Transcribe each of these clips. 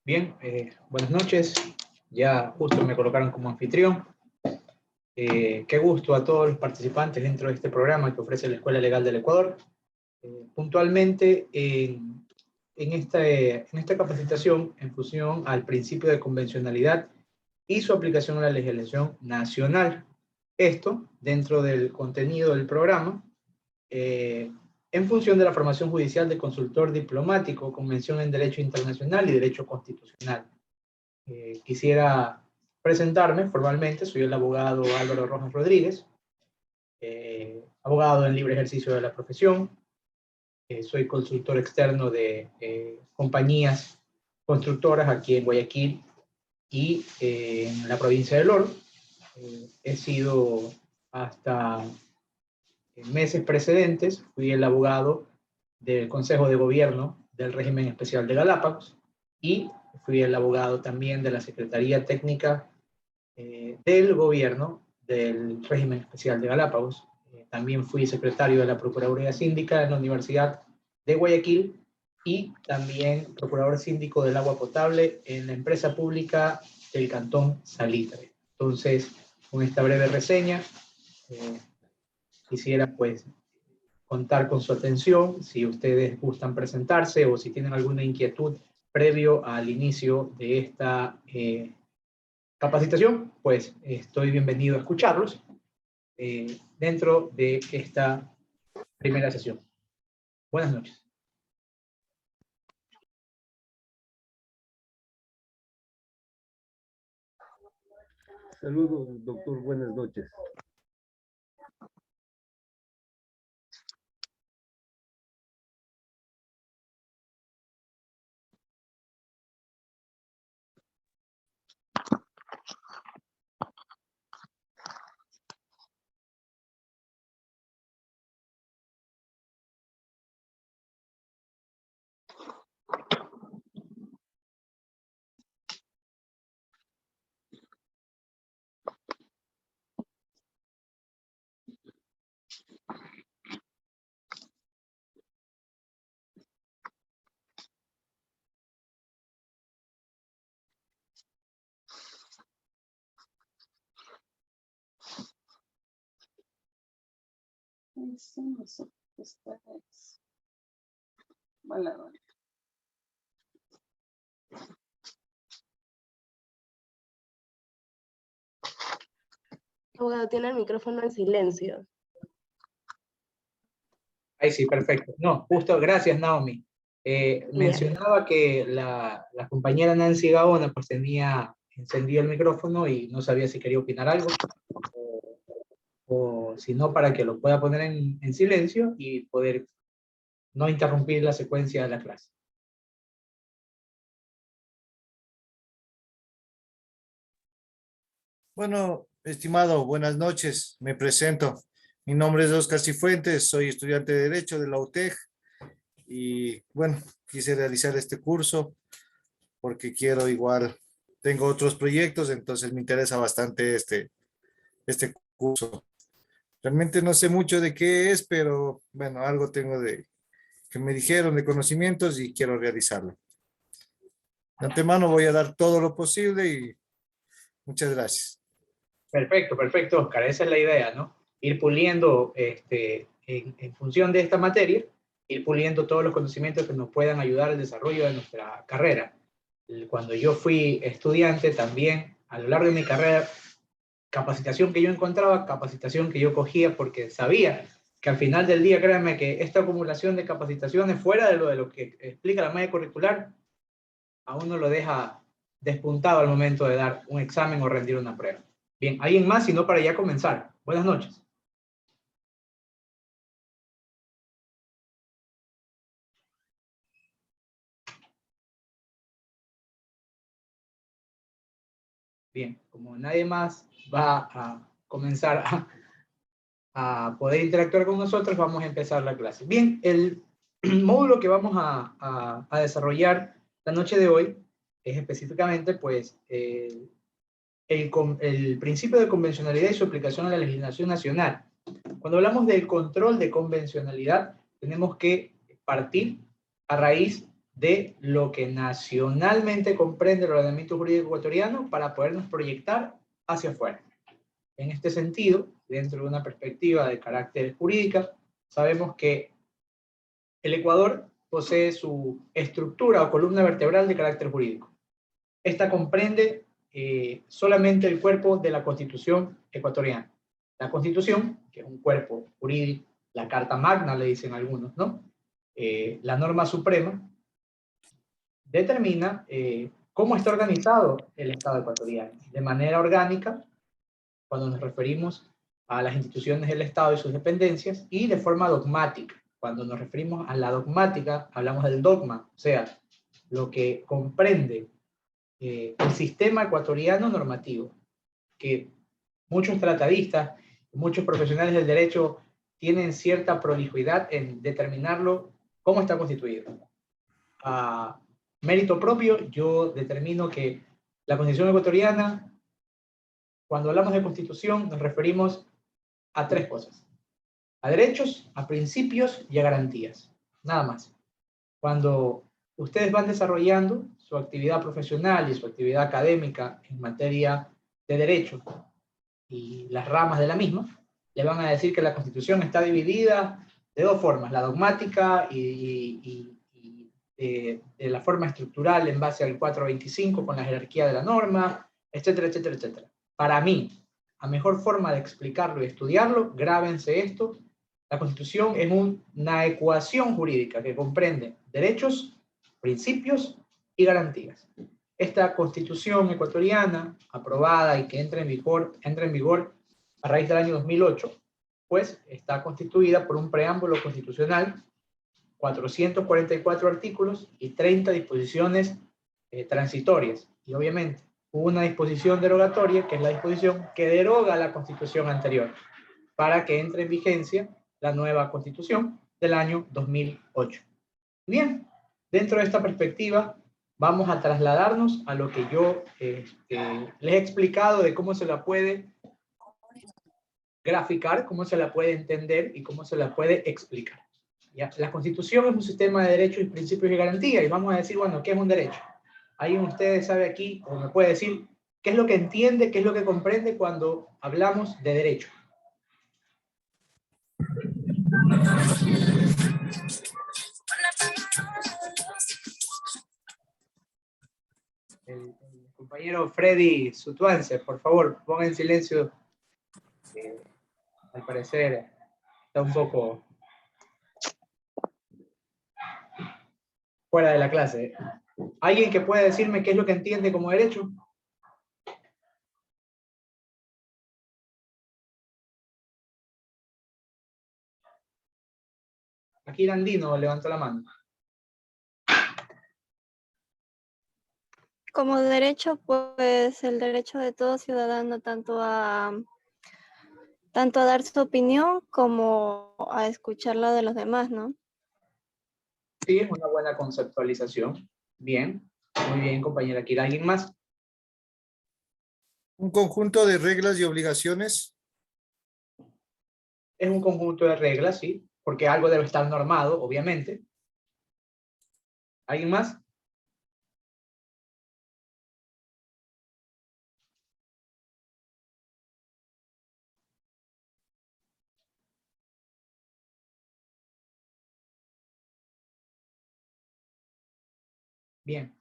Bien, buenas noches. Ya justo me colocaron como anfitrión. Qué gusto a todos los participantes dentro de este programa que ofrece la Escuela Legal del Ecuador. Puntualmente, en esta capacitación, en función al principio de convencionalidad y su aplicación a la legislación nacional. Esto dentro del contenido del programa, en función de la formación judicial de consultor diplomático, convención en Derecho Internacional y Derecho Constitucional. Quisiera presentarme formalmente. Soy el abogado Álvaro Rojas Rodríguez, abogado en libre ejercicio de la profesión. Soy consultor externo de compañías constructoras aquí en Guayaquil y en la provincia del Oro. He sido hasta meses precedentes, fui el abogado del Consejo de Gobierno del Régimen Especial de Galápagos y fui el abogado también de la Secretaría Técnica del Gobierno del Régimen Especial de Galápagos. También fui secretario de la Procuraduría Síndica en la Universidad de Guayaquil y también procurador síndico del agua potable en la empresa pública del Cantón Salitre. Entonces, con esta breve reseña, quisiera pues contar con su atención si ustedes gustan presentarse o si tienen alguna inquietud previo al inicio de esta capacitación, pues estoy bienvenido a escucharlos dentro de esta primera sesión. Buenas noches. Saludos, doctor. Buenas noches. Abogado, tiene el micrófono en silencio. Ahí sí, perfecto. No, justo, gracias Naomi. Mencionaba que la compañera Nancy Gaona pues tenía encendido el micrófono y no sabía si quería opinar algo o si no, para que lo pueda poner en silencio y poder no interrumpir la secuencia de la clase. Bueno, estimado, buenas noches. Me presento. Mi nombre es Oscar Cifuentes, soy estudiante de Derecho de la UTEG y bueno, quise realizar este curso porque quiero igual, tengo otros proyectos, entonces me interesa bastante este curso. Realmente no sé mucho de qué es, pero bueno, algo tengo de que me dijeron de conocimientos y quiero realizarlo. De antemano voy a dar todo lo posible y muchas gracias. Perfecto, perfecto, Oscar. Esa es la idea, ¿no? Ir puliendo, en función de esta materia, ir puliendo todos los conocimientos que nos puedan ayudar al desarrollo de nuestra carrera. Cuando yo fui estudiante también, a lo largo de mi carrera, capacitación que yo encontraba, capacitación que yo cogía, porque sabía que al final del día, créanme que esta acumulación de capacitaciones fuera de lo que explica la malla curricular, a uno lo deja despuntado al momento de dar un examen o rendir una prueba. Bien, ¿alguien más? Si no, para ya comenzar. Buenas noches. Bien, como nadie más va a comenzar a poder interactuar con nosotros, vamos a empezar la clase. Bien, el módulo que vamos a desarrollar la noche de hoy es específicamente, pues, el principio de convencionalidad y su aplicación a la legislación nacional. Cuando hablamos del control de convencionalidad, tenemos que partir a raíz de lo que nacionalmente comprende el ordenamiento jurídico ecuatoriano para podernos proyectar hacia afuera. En este sentido, dentro de una perspectiva de carácter jurídica, sabemos que el Ecuador posee su estructura o columna vertebral de carácter jurídico. Esta comprende solamente el cuerpo de la Constitución ecuatoriana. La Constitución, que es un cuerpo jurídico, la Carta Magna le dicen algunos, ¿no? La norma suprema, determina cómo está organizado el Estado ecuatoriano. De manera orgánica, cuando nos referimos a las instituciones del Estado y sus dependencias, y de forma dogmática. Cuando nos referimos a la dogmática, hablamos del dogma, o sea, lo que comprende el sistema ecuatoriano normativo, que muchos tratadistas, muchos profesionales del derecho tienen cierta prolijidad en determinarlo cómo está constituido. A mérito propio, yo determino que la Constitución ecuatoriana, cuando hablamos de Constitución, nos referimos a tres cosas: a derechos, a principios y a garantías. Nada más. Cuando ustedes van desarrollando su actividad profesional y su actividad académica en materia de derecho y las ramas de la misma, le van a decir que la Constitución está dividida de dos formas: la dogmática y de la forma estructural en base al 425 con la jerarquía de la norma, etcétera, etcétera, etcétera. Para mí, la mejor forma de explicarlo y estudiarlo, grábense esto: la Constitución es una ecuación jurídica que comprende derechos, principios y garantías. Esta Constitución ecuatoriana, aprobada y que entra en vigor a raíz del año 2008, pues está constituida por un preámbulo constitucional, 444 artículos y 30 disposiciones transitorias. Y obviamente hubo una disposición derogatoria, que es la disposición que deroga la Constitución anterior, para que entre en vigencia la nueva Constitución del año 2008. Bien, dentro de esta perspectiva vamos a trasladarnos a lo que yo les he explicado de cómo se la puede graficar, cómo se la puede entender y cómo se la puede explicar. ¿Ya? La Constitución es un sistema de derechos y principios y garantías, y vamos a decir, bueno, ¿qué es un derecho? ¿Alguien de ustedes sabe aquí, o me puede decir, qué es lo que entiende, qué es lo que comprende cuando hablamos de derecho? El compañero Freddy Sutuance, por favor, ponga en silencio. Al parecer está un poco fuera de la clase. ¿Alguien que pueda decirme qué es lo que entiende como derecho? Aquí Landino levantó la mano. Como derecho, pues el derecho de todo ciudadano tanto a dar su opinión como a escuchar la de los demás, ¿no? Sí, es una buena conceptualización. Bien, muy bien, compañera. ¿Quiere alguien más? Un conjunto de reglas y obligaciones. Es un conjunto de reglas, sí, porque algo debe estar normado, obviamente. ¿Alguien más? Bien.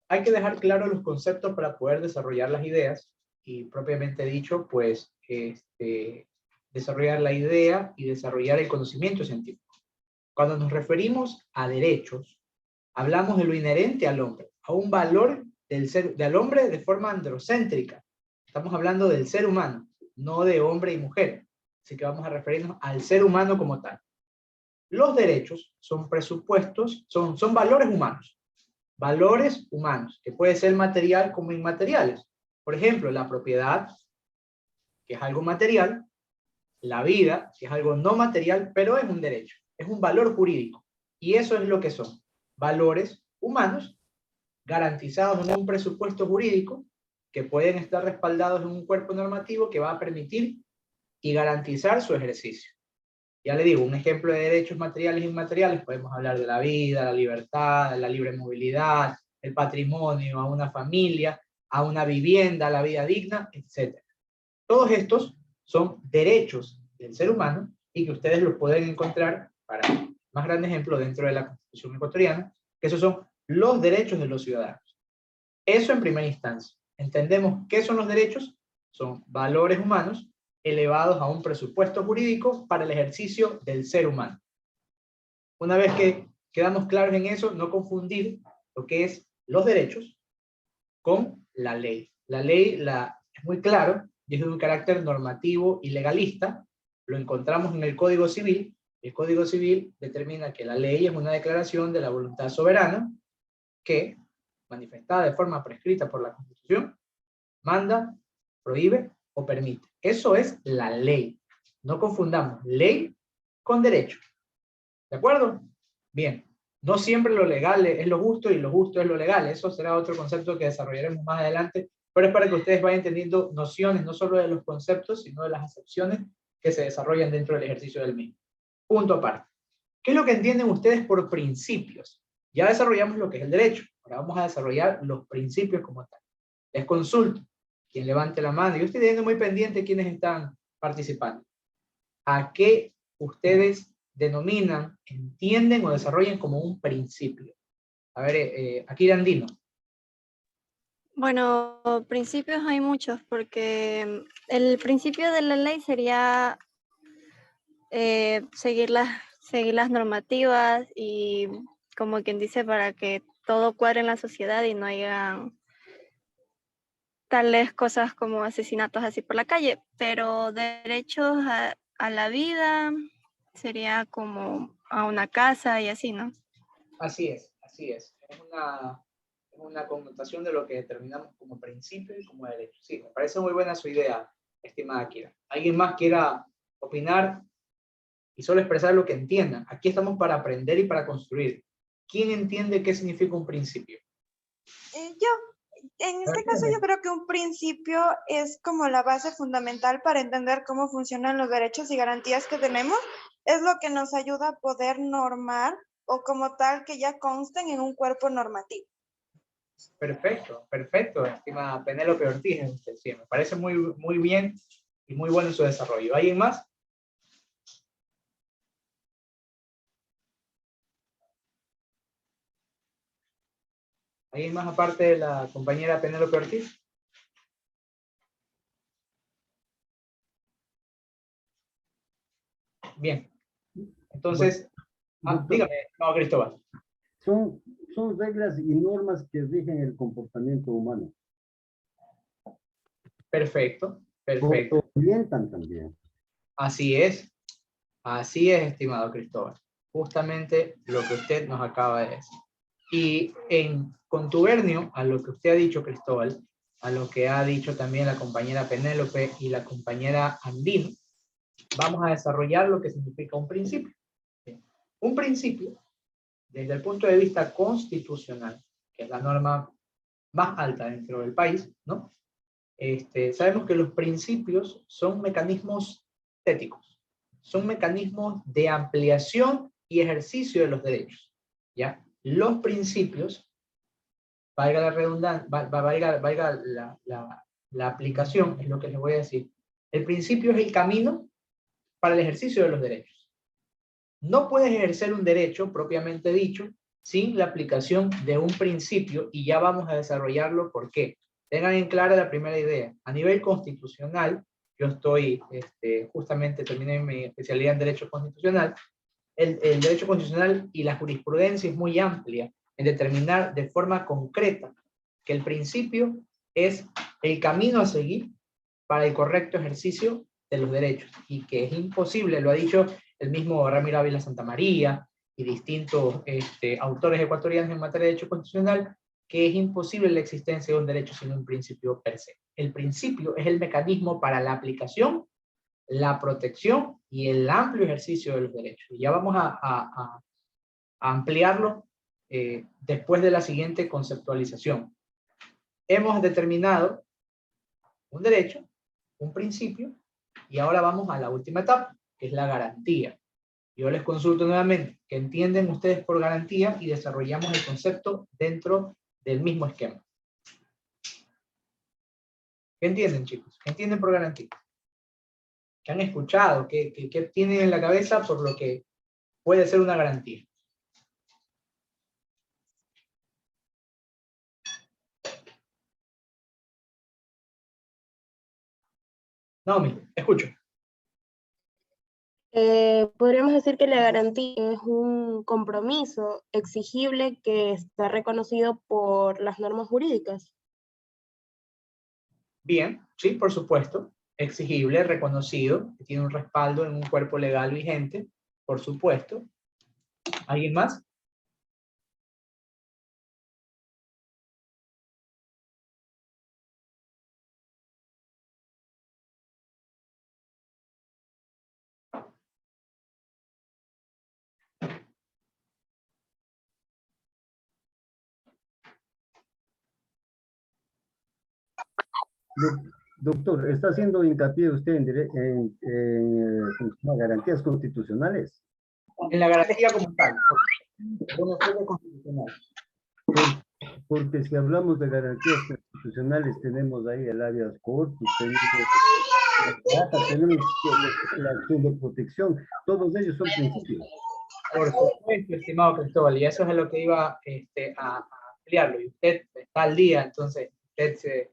Hay que dejar claros los conceptos para poder desarrollar las ideas, y propiamente dicho, pues, desarrollar la idea y desarrollar el conocimiento científico. Cuando nos referimos a derechos, hablamos de lo inherente al hombre, a un valor del hombre de forma androcéntrica. Estamos hablando del ser humano, no de hombre y mujer. Así que vamos a referirnos al ser humano como tal. Los derechos son presupuestos, son valores humanos. valores humanos, que puede ser material como inmateriales. Por ejemplo, la propiedad, que es algo material, la vida, que es algo no material, pero es un derecho, es un valor jurídico. Y eso es lo que son valores humanos garantizados en un presupuesto jurídico que pueden estar respaldados en un cuerpo normativo que va a permitir y garantizar su ejercicio. Ya le digo, un ejemplo de derechos materiales e inmateriales, podemos hablar de la vida, la libertad, la libre movilidad, el patrimonio, a una familia, a una vivienda, a la vida digna, etc. Todos estos son derechos del ser humano y que ustedes los pueden encontrar, para más grande ejemplo, dentro de la Constitución ecuatoriana, que esos son los derechos de los ciudadanos. Eso en primera instancia. Entendemos qué son los derechos, son valores humanos elevados a un presupuesto jurídico para el ejercicio del ser humano. Una vez que quedamos claros en eso, no confundir lo que es los derechos con la ley. La ley es muy claro y es de un carácter normativo y legalista. Lo encontramos en el Código Civil. El Código Civil determina que la ley es una declaración de la voluntad soberana que, manifestada de forma prescrita por la Constitución, manda, prohíbe o permite. Eso es la ley. No confundamos ley con derecho. ¿De acuerdo? Bien. No siempre lo legal es lo justo y lo justo es lo legal. Eso será otro concepto que desarrollaremos más adelante, pero es para que ustedes vayan entendiendo nociones no solo de los conceptos, sino de las acepciones que se desarrollan dentro del ejercicio del mismo. Punto aparte. ¿Qué es lo que entienden ustedes por principios? Ya desarrollamos lo que es el derecho. Ahora vamos a desarrollar los principios como tal. Les consulto. Quien levante la mano. Yo estoy teniendo muy pendiente quienes están participando. ¿A qué ustedes denominan, entienden o desarrollan como un principio? A ver, aquí Andino. Bueno, principios hay muchos, porque el principio de la ley sería seguir las normativas y, como quien dice, para que todo cuadre en la sociedad y no haya tales cosas como asesinatos así por la calle. Pero derechos a la vida sería como a una casa y así, ¿no? Así es, así es. Es una connotación de lo que determinamos como principio y como derecho. Sí, me parece muy buena su idea, estimada Kira. ¿Alguien más quiera opinar y solo expresar lo que entiendan? Aquí estamos para aprender y para construir. ¿Quién entiende qué significa un principio? En este caso yo creo que un principio es como la base fundamental para entender cómo funcionan los derechos y garantías que tenemos. Es lo que nos ayuda a poder normar o como tal que ya consten en un cuerpo normativo. Perfecto, perfecto, estimada Penélope Ortiz. Sí, me parece muy, muy bien y muy bueno su desarrollo. ¿Alguien más? ¿Alguien más aparte de la compañera Penélope Ortiz? Bien. Entonces, dígame, no, Cristóbal. Son reglas y normas que rigen el comportamiento humano. Perfecto, perfecto. Orientan también. Así es, estimado Cristóbal. Justamente lo que usted nos acaba de decir. Y en contubernio a lo que usted ha dicho, Cristóbal, a lo que ha dicho también la compañera Penélope y la compañera Andino, vamos a desarrollar lo que significa un principio. Un principio, desde el punto de vista constitucional, que es la norma más alta dentro del país, ¿no? Sabemos que los principios son mecanismos éticos, son mecanismos de ampliación y ejercicio de los derechos, ¿ya? Los principios, valga la redundancia, valga la aplicación, es lo que les voy a decir. El principio es el camino para el ejercicio de los derechos. No puedes ejercer un derecho propiamente dicho sin la aplicación de un principio, y ya vamos a desarrollarlo. ¿Por qué? Tengan en clara la primera idea. A nivel constitucional, yo estoy, justamente terminé mi especialidad en Derecho Constitucional. El Derecho Constitucional y la jurisprudencia es muy amplia en determinar de forma concreta que el principio es el camino a seguir para el correcto ejercicio de los derechos, y que es imposible, lo ha dicho el mismo Ramiro Ávila Santamaría, y distintos autores ecuatorianos en materia de derecho constitucional, que es imposible la existencia de un derecho sin un principio per se. El principio es el mecanismo para la aplicación, la protección y el amplio ejercicio de los derechos. Y ya vamos a ampliarlo después de la siguiente conceptualización. Hemos determinado un derecho, un principio, y ahora vamos a la última etapa, que es la garantía. Yo les consulto nuevamente, ¿qué entienden ustedes por garantía? Y desarrollamos el concepto dentro del mismo esquema. ¿Qué entienden, chicos? ¿Qué entienden por garantía? ¿Qué han escuchado? ¿Qué tienen en la cabeza por lo que puede ser una garantía? Naomi, escucho. Podríamos decir que la garantía es un compromiso exigible que está reconocido por las normas jurídicas. Bien, sí, por supuesto. Exigible, reconocido, que tiene un respaldo en un cuerpo legal vigente, por supuesto. ¿Alguien más? Doctor, ¿está haciendo hincapié usted en garantías constitucionales? En la garantía como tal. Una fuente constitucional. Porque si hablamos de garantías constitucionales, tenemos ahí el habeas corpus, tenemos la acción de protección, todos ellos son principios. Por supuesto, estimado Cristóbal, y eso es a lo que iba a ampliarlo. Y usted está al día, entonces usted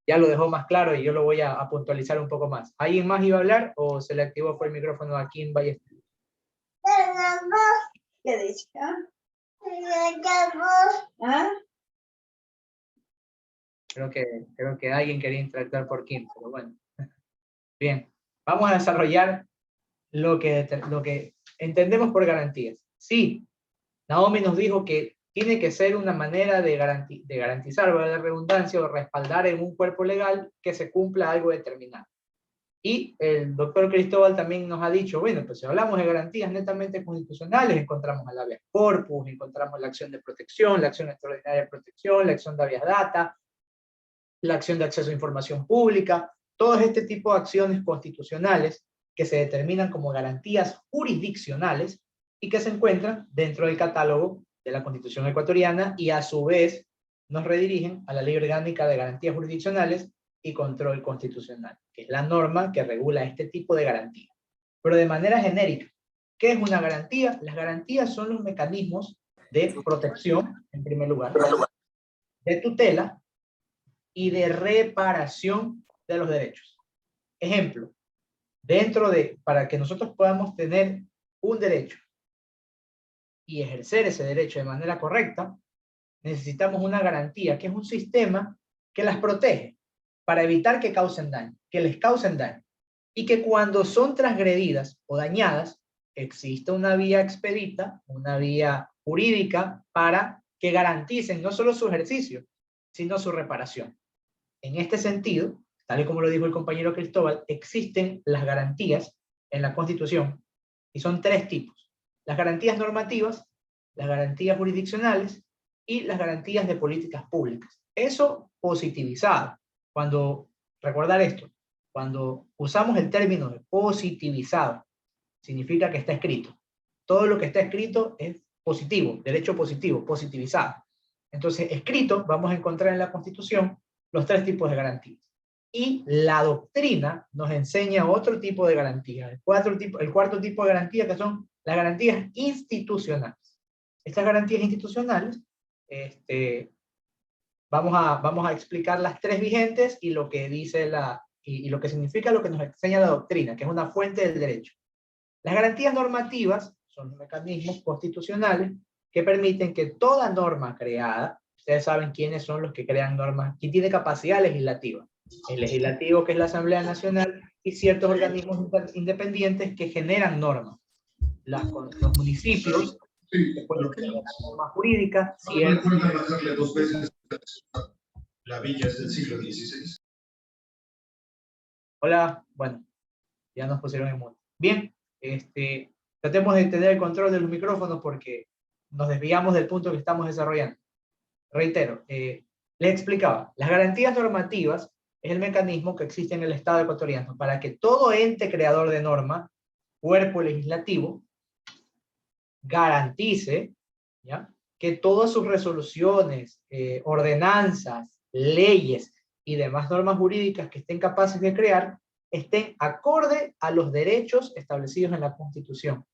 ya lo dejó más claro y yo lo voy a puntualizar un poco más. ¿Alguien más iba a hablar o se le activó el micrófono aquí en Ballester? ¿Qué dice? ¿Ah? Creo que alguien quería interactuar por Kim, pero bueno. Bien, vamos a desarrollar lo que entendemos por garantías. Sí, Naomi nos dijo que tiene que ser una manera de garantizar, valga la redundancia, o respaldar en un cuerpo legal que se cumpla algo determinado. Y el doctor Cristóbal también nos ha dicho, bueno, pues si hablamos de garantías netamente constitucionales, encontramos el habeas corpus, encontramos la acción de protección, la acción extraordinaria de protección, la acción de habeas data, la acción de acceso a información pública, todo este tipo de acciones constitucionales que se determinan como garantías jurisdiccionales y que se encuentran dentro del catálogo de la Constitución ecuatoriana y a su vez nos redirigen a la Ley Orgánica de Garantías Jurisdiccionales y Control Constitucional, que es la norma que regula este tipo de garantías. Pero de manera genérica, ¿qué es una garantía? Las garantías son los mecanismos de protección, en primer lugar, de tutela y de reparación de los derechos. Ejemplo, para que nosotros podamos tener un derecho y ejercer ese derecho de manera correcta, necesitamos una garantía, que es un sistema que las protege para evitar que causen daño, que les causen daño, y que cuando son transgredidas o dañadas, exista una vía expedita, una vía jurídica para que garanticen no solo su ejercicio, sino su reparación. En este sentido, tal y como lo dijo el compañero Cristóbal, existen las garantías en la Constitución, y son tres tipos: las garantías normativas, las garantías jurisdiccionales y las garantías de políticas públicas. Eso positivizado. Recordar esto, cuando usamos el término de positivizado, significa que está escrito. Todo lo que está escrito es positivo, derecho positivo, positivizado. Entonces, escrito, vamos a encontrar en la Constitución los tres tipos de garantías. Y la doctrina nos enseña otro tipo de garantías, el cuarto tipo de garantía, que son las garantías institucionales. Estas garantías institucionales, vamos a explicar las tres vigentes y lo que dice y lo que significa lo que nos enseña la doctrina, que es una fuente del derecho. Las garantías normativas son mecanismos constitucionales que permiten que toda norma creada, ustedes saben quiénes son los que crean normas, quién tiene capacidad legislativa, el legislativo, que es la Asamblea Nacional, y ciertos organismos independientes que generan normas. Los municipios que puede ser la norma jurídica, si es... bajarle 2 veces la villa es del siglo XVI. Hola, bueno, ya nos pusieron en mute. Bien, tratemos de tener el control de los micrófonos porque nos desviamos del punto que estamos desarrollando. Reitero, les explicaba, las garantías normativas es el mecanismo que existe en el Estado ecuatoriano para que todo ente creador de norma, cuerpo legislativo, garantice, ¿ya?, que todas sus resoluciones, ordenanzas, leyes y demás normas jurídicas que estén capaces de crear estén acorde a los derechos establecidos en la Constitución.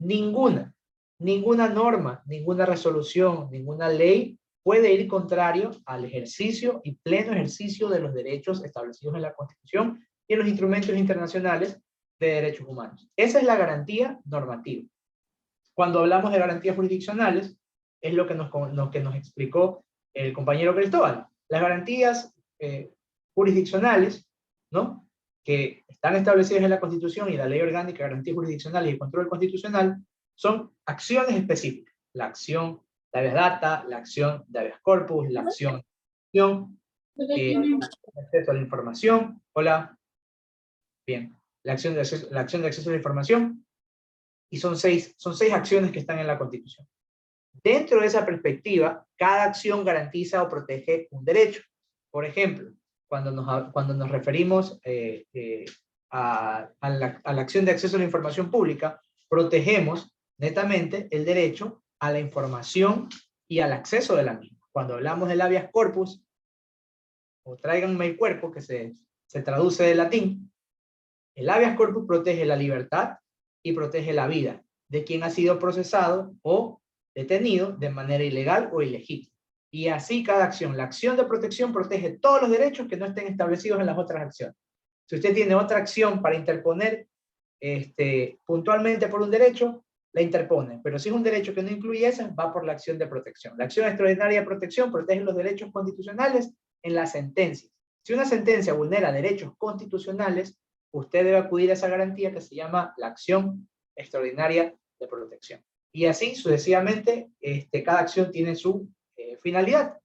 Ninguna norma, ninguna resolución, ninguna ley puede ir contrario al ejercicio y pleno ejercicio de los derechos establecidos en la Constitución y en los instrumentos internacionales de derechos humanos. Esa es la garantía normativa. Cuando hablamos de garantías jurisdiccionales, es lo que nos explicó el compañero Cristóbal. Las garantías jurisdiccionales, ¿no?, que están establecidas en la Constitución y la Ley Orgánica de Garantías Jurisdiccionales y el Control Constitucional, son acciones específicas. La acción de habeas data, la acción de habeas corpus, la acción de acceso a la información. Hola. Bien. La acción de acceso a la información. Y son seis acciones que están en la Constitución. Dentro de esa perspectiva, cada acción garantiza o protege un derecho. Por ejemplo, cuando nos referimos a la acción de acceso a la información pública, protegemos netamente el derecho a la información y al acceso de la misma. Cuando hablamos del habeas corpus, o tráiganme el cuerpo, que se traduce del latín, el habeas corpus protege la libertad y protege la vida de quien ha sido procesado o detenido de manera ilegal o ilegítima. Y así cada acción. La acción de protección protege todos los derechos que no estén establecidos en las otras acciones. Si usted tiene otra acción para interponer puntualmente por un derecho, la interpone. Pero si es un derecho que no incluye esa, va por la acción de protección. La acción extraordinaria de protección protege los derechos constitucionales en las sentencias. Si una sentencia vulnera derechos constitucionales, usted debe acudir a esa garantía que se llama la acción extraordinaria de protección. Y así sucesivamente, cada acción tiene su finalidad.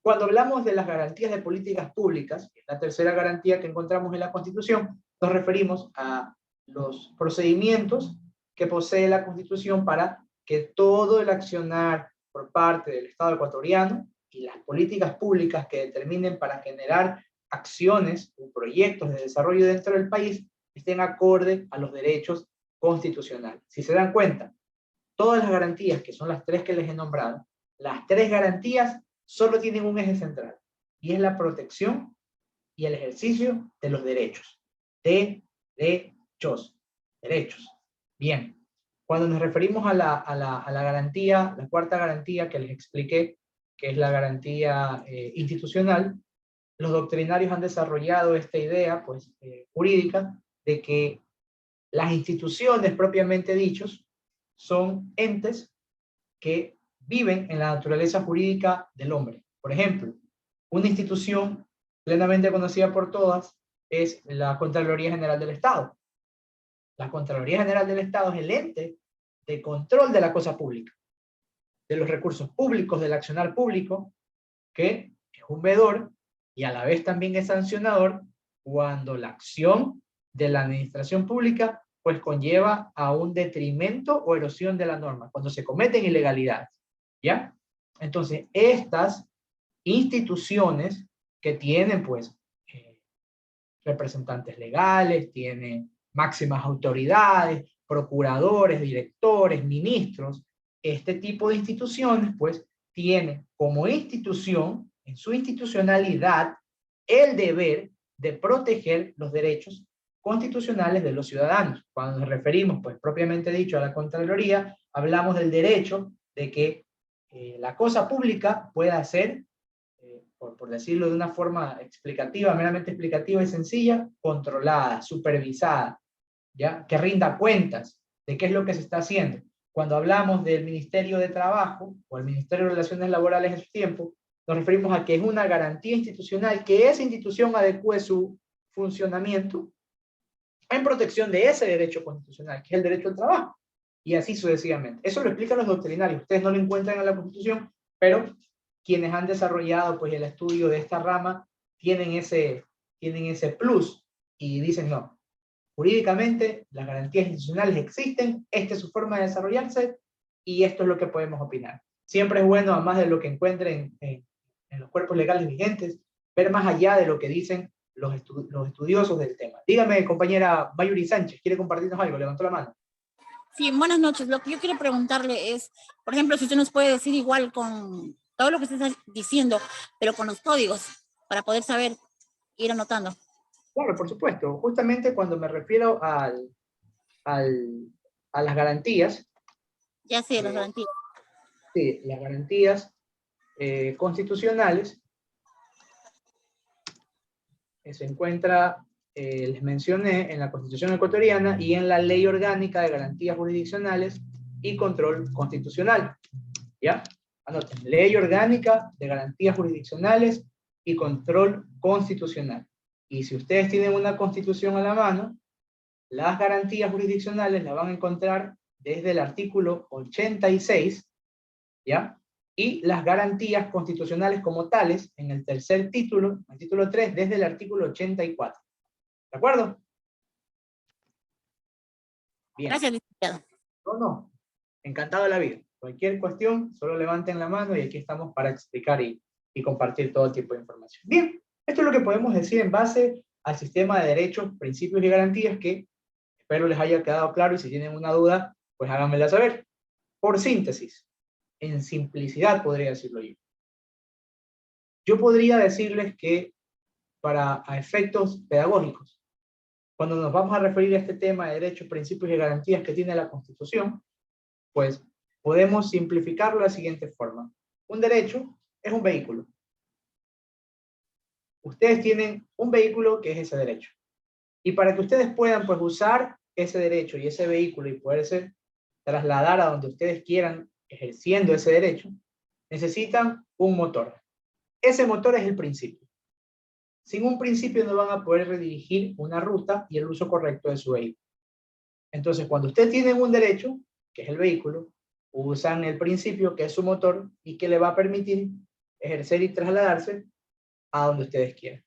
Cuando hablamos de las garantías de políticas públicas, la tercera garantía que encontramos en la Constitución, nos referimos a los procedimientos que posee la Constitución para que todo el accionar por parte del Estado ecuatoriano y las políticas públicas que determinen para generar acciones o proyectos de desarrollo dentro del país estén acorde a los derechos constitucionales. Si se dan cuenta, todas las garantías, que son las tres que les he nombrado, las tres garantías solo tienen un eje central, y es la protección y el ejercicio de los derechos. Derechos. Bien. Cuando nos referimos a la garantía, la cuarta garantía que les expliqué, que es la garantía institucional, los doctrinarios han desarrollado esta idea jurídica de que las instituciones propiamente dichos son entes que viven en la naturaleza jurídica del hombre. Por ejemplo, una institución plenamente conocida por todas es la Contraloría General del Estado. La Contraloría General del Estado es el ente de control de la cosa pública, de los recursos públicos, del accionar público, que es un veedor y a la vez también es sancionador cuando la acción de la administración pública conlleva a un detrimento o erosión de la norma, cuando se cometen ilegalidades, ¿ya? Entonces, estas instituciones que tienen, representantes legales, tienen máximas autoridades, procuradores, directores, ministros, este tipo de instituciones, tiene como institución, en su institucionalidad, el deber de proteger los derechos constitucionales de los ciudadanos. Cuando nos referimos, propiamente dicho, a la Contraloría, hablamos del derecho de que la cosa pública pueda ser, por decirlo de una forma explicativa, meramente explicativa y sencilla, controlada, supervisada, ¿ya? Que rinda cuentas de qué es lo que se está haciendo. Cuando hablamos del Ministerio de Trabajo o el Ministerio de Relaciones Laborales en su tiempo, nos referimos a que es una garantía institucional que esa institución adecue su funcionamiento en protección de ese derecho constitucional, que es el derecho al trabajo. y así sucesivamente. Eso lo explican los doctrinarios. Ustedes no lo encuentran en la Constitución, pero quienes han desarrollado pues, el estudio de esta rama tienen ese plus y dicen no. Jurídicamente, las garantías institucionales existen, esta es su forma de desarrollarse y esto es lo que podemos opinar. Siempre es bueno, además de lo que encuentren en los cuerpos legales vigentes, ver más allá de lo que dicen los estudiosos del tema. Dígame, compañera Mayuri Sánchez, ¿quiere compartirnos algo? Levantó la mano. Sí, buenas noches. Lo que yo quiero preguntarle es, por ejemplo, si usted nos puede decir igual con todo lo que usted está diciendo, pero con los códigos, para poder saber, ir anotando. Claro, por supuesto. Justamente cuando me refiero a las garantías. Ya sé, las garantías. Sí, las garantías constitucionales. Se encuentra, les mencioné, en la Constitución ecuatoriana y en la Ley Orgánica de Garantías Jurisdiccionales y Control Constitucional. ¿Ya? Anoten, Ley Orgánica de Garantías Jurisdiccionales y Control Constitucional. Y si ustedes tienen una constitución a la mano, las garantías jurisdiccionales las van a encontrar desde el artículo 86, ¿ya? Y las garantías constitucionales como tales, en el tercer título, el título 3, desde el artículo 84. ¿De acuerdo? Bien. Gracias, licenciado. No. Encantado de la vida. Cualquier cuestión, solo levanten la mano y aquí estamos para explicar y compartir todo tipo de información. Bien. Esto es lo que podemos decir en base al sistema de derechos, principios y garantías que espero les haya quedado claro y si tienen una duda, pues háganmela saber. Por síntesis, en simplicidad podría decirlo yo. Yo podría decirles que para efectos pedagógicos, cuando nos vamos a referir a este tema de derechos, principios y garantías que tiene la Constitución, pues podemos simplificarlo de la siguiente forma. Un derecho es un vehículo. Ustedes tienen un vehículo que es ese derecho. Y para que ustedes puedan pues, usar ese derecho y ese vehículo y poderse trasladar a donde ustedes quieran ejerciendo ese derecho, necesitan un motor. Ese motor es el principio. Sin un principio no van a poder redirigir una ruta y el uso correcto de su vehículo. Entonces, cuando ustedes tienen un derecho, que es el vehículo, usan el principio, que es su motor, y que le va a permitir ejercer y trasladarse a donde ustedes quieran.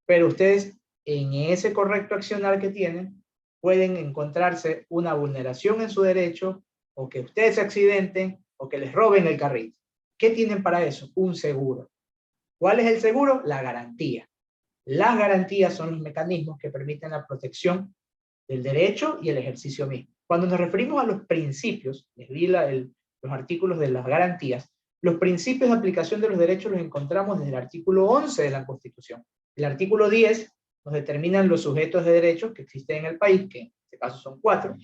Pero ustedes, en ese correcto accionar que tienen, pueden encontrarse una vulneración en su derecho, o que ustedes se accidenten, o que les roben el carrito. ¿Qué tienen para eso? Un seguro. ¿Cuál es el seguro? La garantía. Las garantías son los mecanismos que permiten la protección del derecho y el ejercicio mismo. Cuando nos referimos a los principios, les di los artículos de las garantías, los principios de aplicación de los derechos los encontramos desde el artículo 11 de la Constitución. El artículo 10 nos determinan los sujetos de derechos que existen en el país, que en este caso son 4,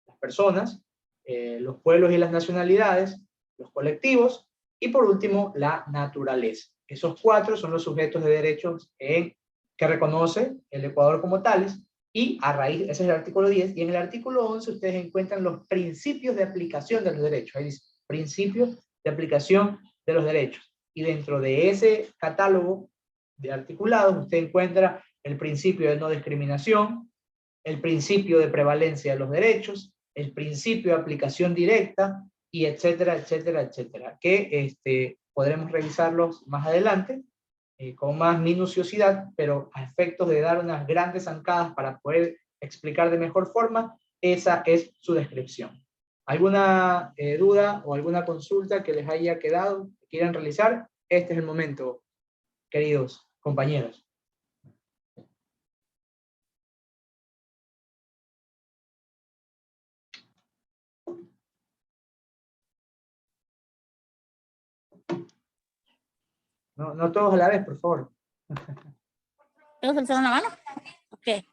las personas, los pueblos y las nacionalidades, los colectivos, y por último, la naturaleza. Esos 4 son los sujetos de derechos que reconoce el Ecuador como tales, y a raíz, ese es el artículo 10, y en el artículo 11 ustedes encuentran los principios de aplicación de los derechos. Ahí dice, principios de aplicación de los derechos. Y dentro de ese catálogo de articulados, usted encuentra el principio de no discriminación, el principio de prevalencia de los derechos, el principio de aplicación directa, y etcétera, etcétera, etcétera, que podremos revisarlos más adelante, con más minuciosidad, pero a efectos de dar unas grandes zancadas para poder explicar de mejor forma, esa es su descripción. ¿Alguna duda o alguna consulta que les haya quedado, que quieran realizar? Este es el momento, queridos compañeros. No todos a la vez, por favor. ¿Todos alzaron la mano? Ok.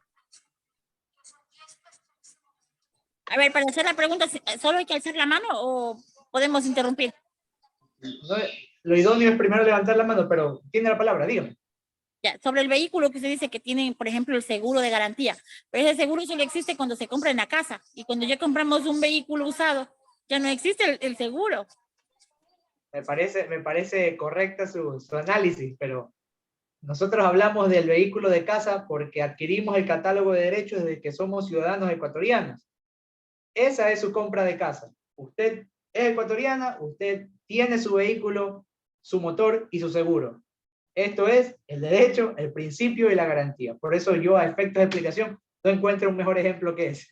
A ver, para hacer la pregunta, ¿solo hay que alzar la mano o podemos interrumpir? No, lo idóneo es primero levantar la mano, pero tiene la palabra, dígame. Ya, sobre el vehículo que se dice que tiene, por ejemplo, el seguro de garantía, pero ese seguro solo existe cuando se compra en la casa, y cuando ya compramos un vehículo usado, ya no existe el seguro. Me parece correcta su análisis, pero nosotros hablamos del vehículo de casa porque adquirimos el catálogo de derechos desde que somos ciudadanos ecuatorianos. Esa es su compra de casa. Usted es ecuatoriana, usted tiene su vehículo, su motor y su seguro. Esto es el derecho, el principio y la garantía. Por eso yo, a efectos de explicación, no encuentro un mejor ejemplo que ese.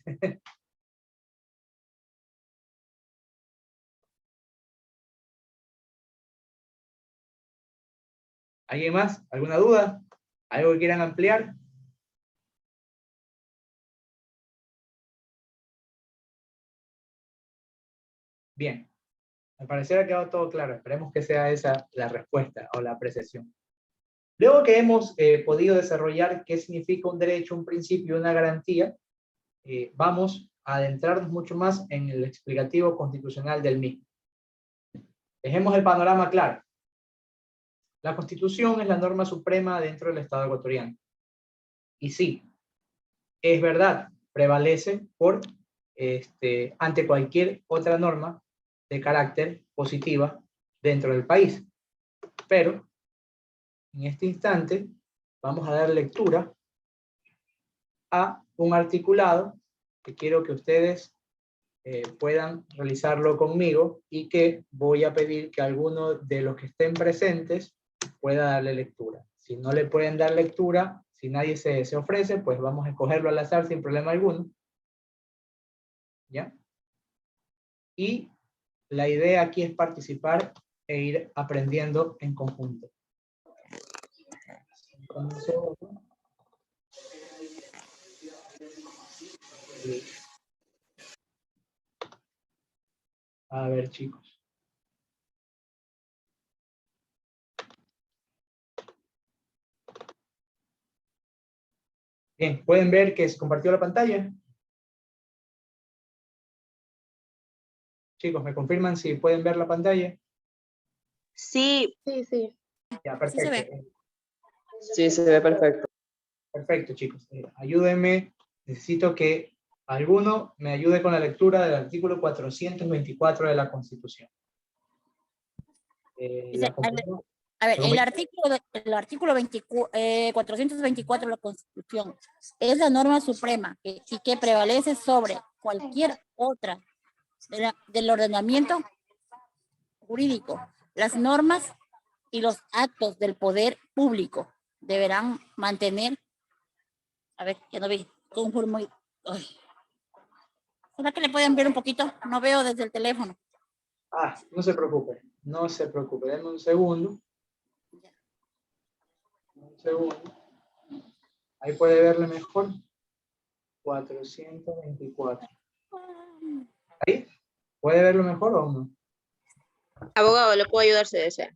¿Alguien más? ¿Alguna duda? ¿Algo que quieran ampliar? Bien. Al parecer ha quedado todo claro. Esperemos que sea esa la respuesta o la apreciación. Luego que hemos podido desarrollar qué significa un derecho, un principio y una garantía, vamos a adentrarnos mucho más en el explicativo constitucional del mismo. Dejemos el panorama claro. La Constitución es la norma suprema dentro del Estado ecuatoriano. Y sí, es verdad, prevalece por ante cualquier otra norma de carácter positiva dentro del país. Pero en este instante vamos a dar lectura a un articulado que quiero que ustedes puedan realizarlo conmigo y que voy a pedir que alguno de los que estén presentes pueda darle lectura. Si no le pueden dar lectura, si nadie se ofrece, pues vamos a escogerlo al azar sin problema alguno. ¿Ya? Y la idea aquí es participar e ir aprendiendo en conjunto. A ver, chicos. Bien, ¿pueden ver que se compartió la pantalla? Chicos, ¿me confirman si pueden ver la pantalla? Sí, sí, sí. Ya, Sí se perfecto. ve. Sí, se ve perfecto. Perfecto, chicos. Ayúdenme. Necesito que alguno me ayude con la lectura del artículo 424 de la Constitución. Dice, a ver, el artículo 424 de la Constitución es la norma suprema y que prevalece sobre cualquier otra del ordenamiento jurídico. Las normas y los actos del poder público deberán mantener, a ver, ya no vi, conforme. ¿Será que le pueden ver un poquito? No veo desde el teléfono. Ah, no se preocupe, no se preocupe, denme un segundo. Un segundo. Ahí puede verle mejor. 424. ¿Ahí? ¿Puede verlo mejor o no? Abogado, ¿le puedo ayudar si desea?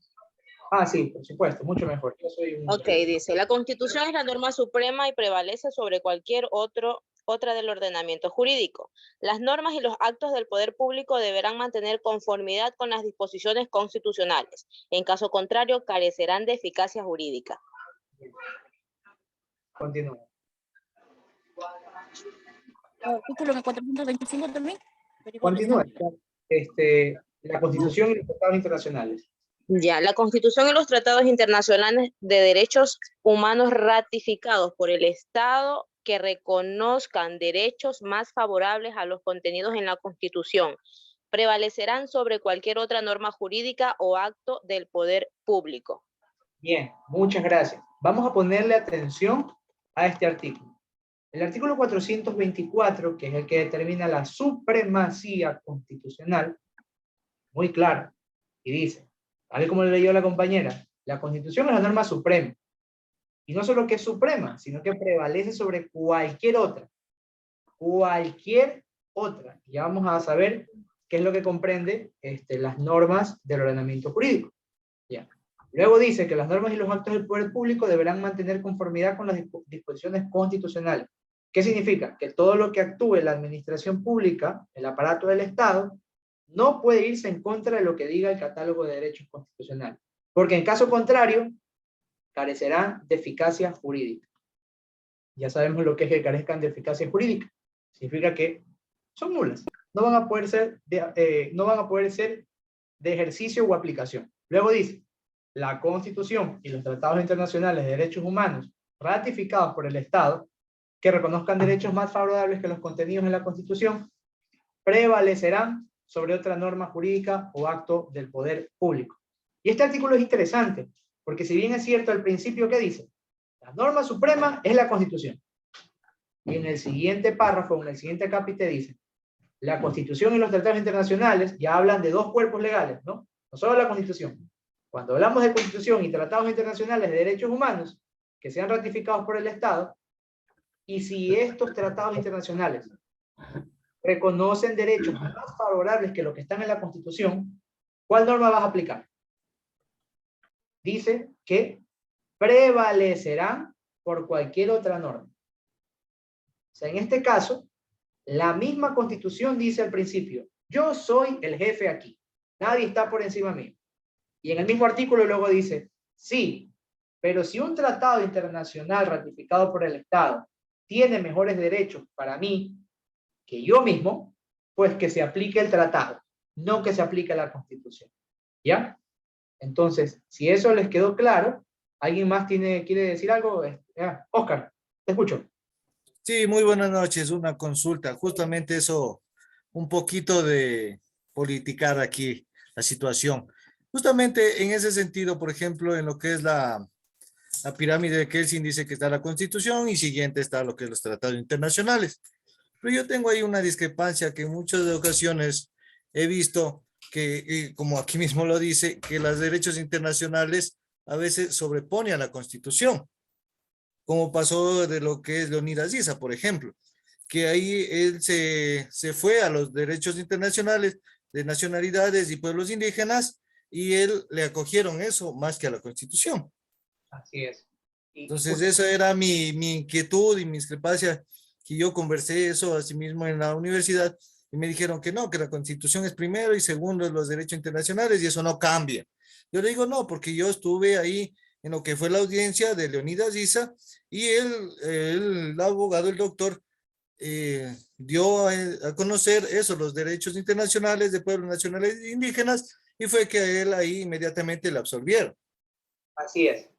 Ah, sí, por supuesto, mucho mejor. Yo soy un... Ok, dice, la Constitución es la norma suprema y prevalece sobre cualquier otra del ordenamiento jurídico. Las normas y los actos del poder público deberán mantener conformidad con las disposiciones constitucionales. En caso contrario, carecerán de eficacia jurídica. Continúa. Artículo 425 también. Continúa. La Constitución y los tratados internacionales. Ya, la Constitución y los tratados internacionales de derechos humanos ratificados por el Estado que reconozcan derechos más favorables a los contenidos en la Constitución prevalecerán sobre cualquier otra norma jurídica o acto del poder público. Bien, muchas gracias. Vamos a ponerle atención a este artículo. El artículo 424, que es el que determina la supremacía constitucional, muy claro, y dice, tal como le leyó la compañera, la Constitución es la norma suprema. Y no solo que es suprema, sino que prevalece sobre cualquier otra. Cualquier otra. Ya vamos a saber qué es lo que comprende las normas del ordenamiento jurídico. Ya. Luego dice que las normas y los actos del poder público deberán mantener conformidad con las disposiciones constitucionales. ¿Qué significa? Que todo lo que actúe la administración pública, el aparato del Estado, no puede irse en contra de lo que diga el catálogo de derechos constitucionales. Porque en caso contrario, carecerán de eficacia jurídica. Ya sabemos lo que es que carezcan de eficacia jurídica. Significa que son nulas. No van a poder ser de ejercicio o aplicación. Luego dice, la Constitución y los tratados internacionales de derechos humanos ratificados por el Estado que reconozcan derechos más favorables que los contenidos en la Constitución prevalecerán sobre otra norma jurídica o acto del poder público. Y este artículo es interesante, porque si bien es cierto el principio que dice, la norma suprema es la Constitución. Y en el siguiente párrafo, en el siguiente capítulo dice, la Constitución y los tratados internacionales ya hablan de dos cuerpos legales, ¿no? No solo la Constitución. Cuando hablamos de Constitución y tratados internacionales de derechos humanos que sean ratificados por el Estado, y si estos tratados internacionales reconocen derechos más favorables que los que están en la Constitución, ¿cuál norma vas a aplicar? Dice que prevalecerán por cualquier otra norma. O sea, en este caso, la misma Constitución dice al principio, yo soy el jefe aquí, nadie está por encima mío. Y en el mismo artículo luego dice, sí, pero si un tratado internacional ratificado por el Estado tiene mejores derechos para mí que yo mismo, pues que se aplique el tratado, no que se aplique la Constitución. ¿Ya? Entonces, si eso les quedó claro, ¿alguien más quiere decir algo? Oscar, te escucho. Sí, muy buenas noches. Una consulta. Justamente eso, un poquito de politicar aquí la situación. Justamente en ese sentido, por ejemplo, en lo que es la pirámide de Kelsen dice que está la Constitución y siguiente está lo que es los tratados internacionales. Pero yo tengo ahí una discrepancia que en muchas ocasiones he visto que, como aquí mismo lo dice, que los derechos internacionales a veces sobreponen a la Constitución, como pasó de lo que es Leonidas Issa, por ejemplo, que ahí él se fue a los derechos internacionales de nacionalidades y pueblos indígenas y él le acogieron eso más que a la Constitución. Así es. Entonces, esa era mi inquietud y mi discrepancia, que yo conversé eso así mismo en la universidad y me dijeron que no, que la Constitución es primero y segundo los derechos internacionales y eso no cambia. Yo le digo no, porque yo estuve ahí en lo que fue la audiencia de Leonidas Issa y el abogado, el doctor, dio a conocer eso, los derechos internacionales de pueblos nacionales e indígenas y fue que a él ahí inmediatamente le absolvieron. Así es.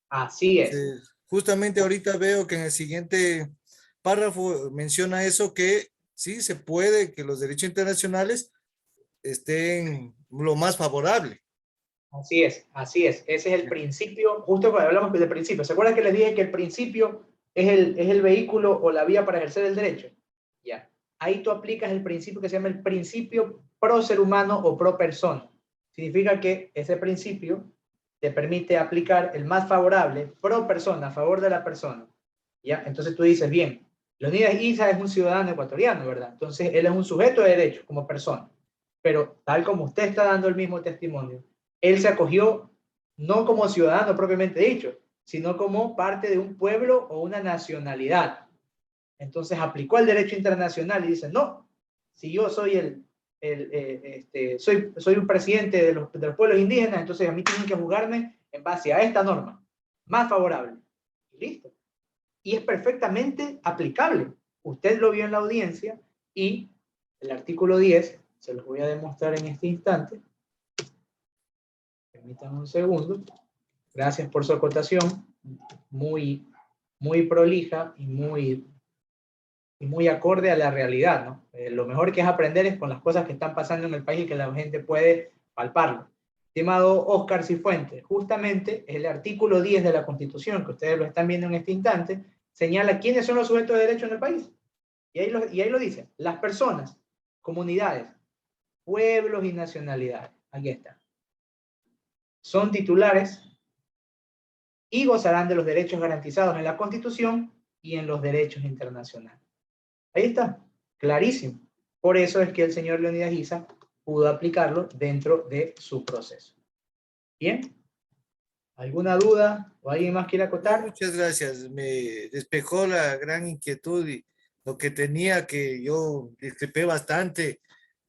Así es. Justamente ahorita veo que en el siguiente párrafo menciona eso, que sí se puede que los derechos internacionales estén lo más favorable. Así es, así es. Ese es el principio, justo cuando hablamos del principio. ¿Se acuerdan que les dije que el principio es el vehículo o la vía para ejercer el derecho? Ya. Ahí tú aplicas el principio que se llama el principio pro ser humano o pro persona. Significa que ese principio te permite aplicar el más favorable, pro persona, a favor de la persona. ¿Ya? Entonces tú dices, bien, Leonidas Issa es un ciudadano ecuatoriano, ¿verdad? Entonces él es un sujeto de derecho como persona. Pero tal como usted está dando el mismo testimonio, él se acogió no como ciudadano propiamente dicho, sino como parte de un pueblo o una nacionalidad. Entonces aplicó el derecho internacional y dice, no, si yo soy soy un presidente de los pueblos indígenas, entonces a mí tienen que juzgarme en base a esta norma, más favorable. Y listo. Y es perfectamente aplicable. Usted lo vio en la audiencia y el artículo 10, se los voy a demostrar en este instante. Permítanme un segundo. Gracias por su acotación. Muy prolija y muy acorde a la realidad, ¿no? Lo mejor que es aprender es con las cosas que están pasando en el país y que la gente puede palparlo. Estimado Oscar Cifuentes, justamente el artículo 10 de la Constitución, que ustedes lo están viendo en este instante, señala quiénes son los sujetos de derecho en el país. Y ahí lo dice, las personas, comunidades, pueblos y nacionalidades. Aquí está. Son titulares y gozarán de los derechos garantizados en la Constitución y en los derechos internacionales. Ahí está, clarísimo. Por eso es que el señor Leonidas Issa pudo aplicarlo dentro de su proceso. ¿Bien? ¿Alguna duda o alguien más quiere acotar? Muchas gracias. Me despejó la gran inquietud y lo que tenía, que yo discrepé bastante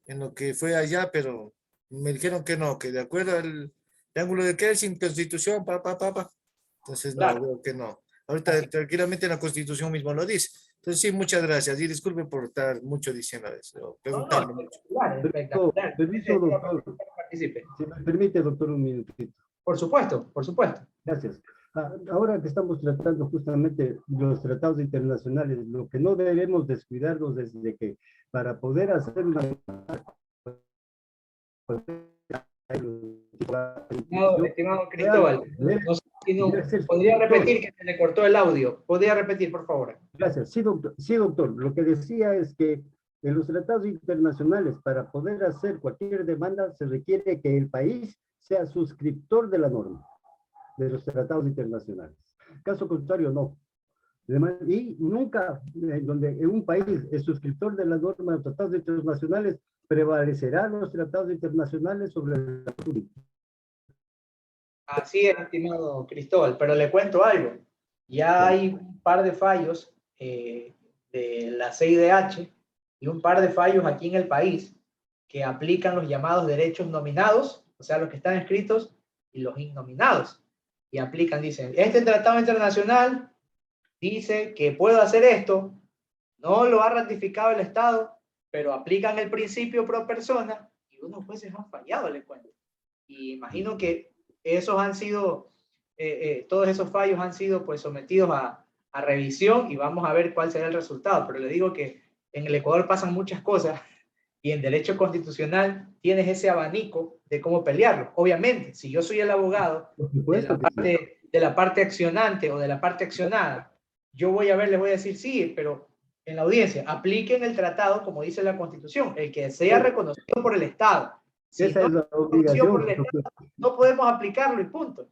en lo que fue allá, pero me dijeron que no, que de acuerdo al triángulo de Kelsen, Constitución, Entonces, no, Claro. creo que no. Ahorita tranquilamente la Constitución mismo lo dice. Entonces, sí, muchas gracias. Y disculpe por estar mucho diciendo eso, preguntando mucho. Espectacular. Permiso, doctor. Participe. Si me permite, doctor, un minutito. Por supuesto, por supuesto. Gracias. Ahora que estamos tratando justamente los tratados internacionales, lo que no debemos descuidarnos es de que para poder hacer una... Estimado Cristóbal, podría repetir que se le cortó el audio. ¿Podría repetir, por favor? Gracias. Sí, doctor. Sí, doctor. Lo que decía es que en los tratados internacionales, para poder hacer cualquier demanda, se requiere que el país sea suscriptor de la norma, de los tratados internacionales. Caso contrario, no. Y nunca, donde un país es suscriptor de la norma de los tratados internacionales, prevalecerán los tratados internacionales sobre la pública. Así es, estimado Cristóbal, pero le cuento algo. Ya hay un par de fallos de la CIDH y un par de fallos aquí en el país que aplican los llamados derechos nominados, o sea, los que están escritos, y los innominados. Y aplican, dicen, este tratado internacional dice que puedo hacer esto, no lo ha ratificado el Estado, pero aplican el principio pro persona y unos jueces han fallado, les cuento. Y imagino que esos han sido, todos esos fallos han sido pues sometidos a revisión y vamos a ver cuál será el resultado. Pero le digo que en el Ecuador pasan muchas cosas y en derecho constitucional tienes ese abanico de cómo pelearlo. Obviamente, si yo soy el abogado de la parte accionante o de la parte accionada, yo voy a ver, les voy a decir sí, pero en la audiencia, apliquen el tratado como dice la Constitución, el que sea reconocido por el Estado. Si esa no es la obligación. por el Estado, no podemos aplicarlo y punto.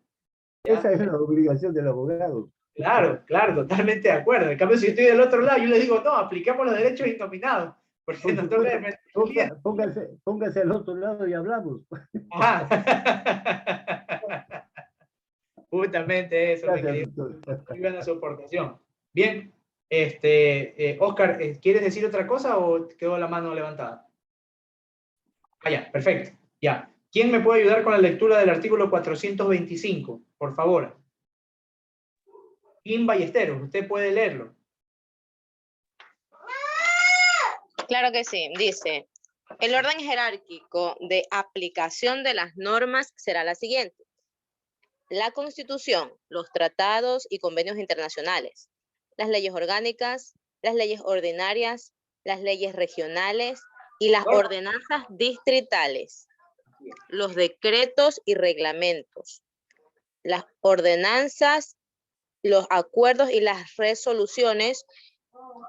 ¿Ya? Esa es la obligación del abogado. Claro, claro, totalmente de acuerdo. En cambio, si estoy del otro lado, yo le digo, no, apliquemos los derechos indominados. Porque nos toca póngase al otro lado y hablamos. Ajá. Justamente eso. Gracias, muy buena su aportación. Bien, Oscar, ¿quieres decir otra cosa o quedó la mano levantada? Ah, ya, perfecto. Ya. ¿Quién me puede ayudar con la lectura del artículo 425? Por favor. Kim Ballesteros, usted puede leerlo. Claro que sí. Dice, el orden jerárquico de aplicación de las normas será la siguiente. La Constitución, los tratados y convenios internacionales, las leyes orgánicas, las leyes ordinarias, las leyes regionales y las ordenanzas distritales, los decretos y reglamentos, las ordenanzas, los acuerdos y las resoluciones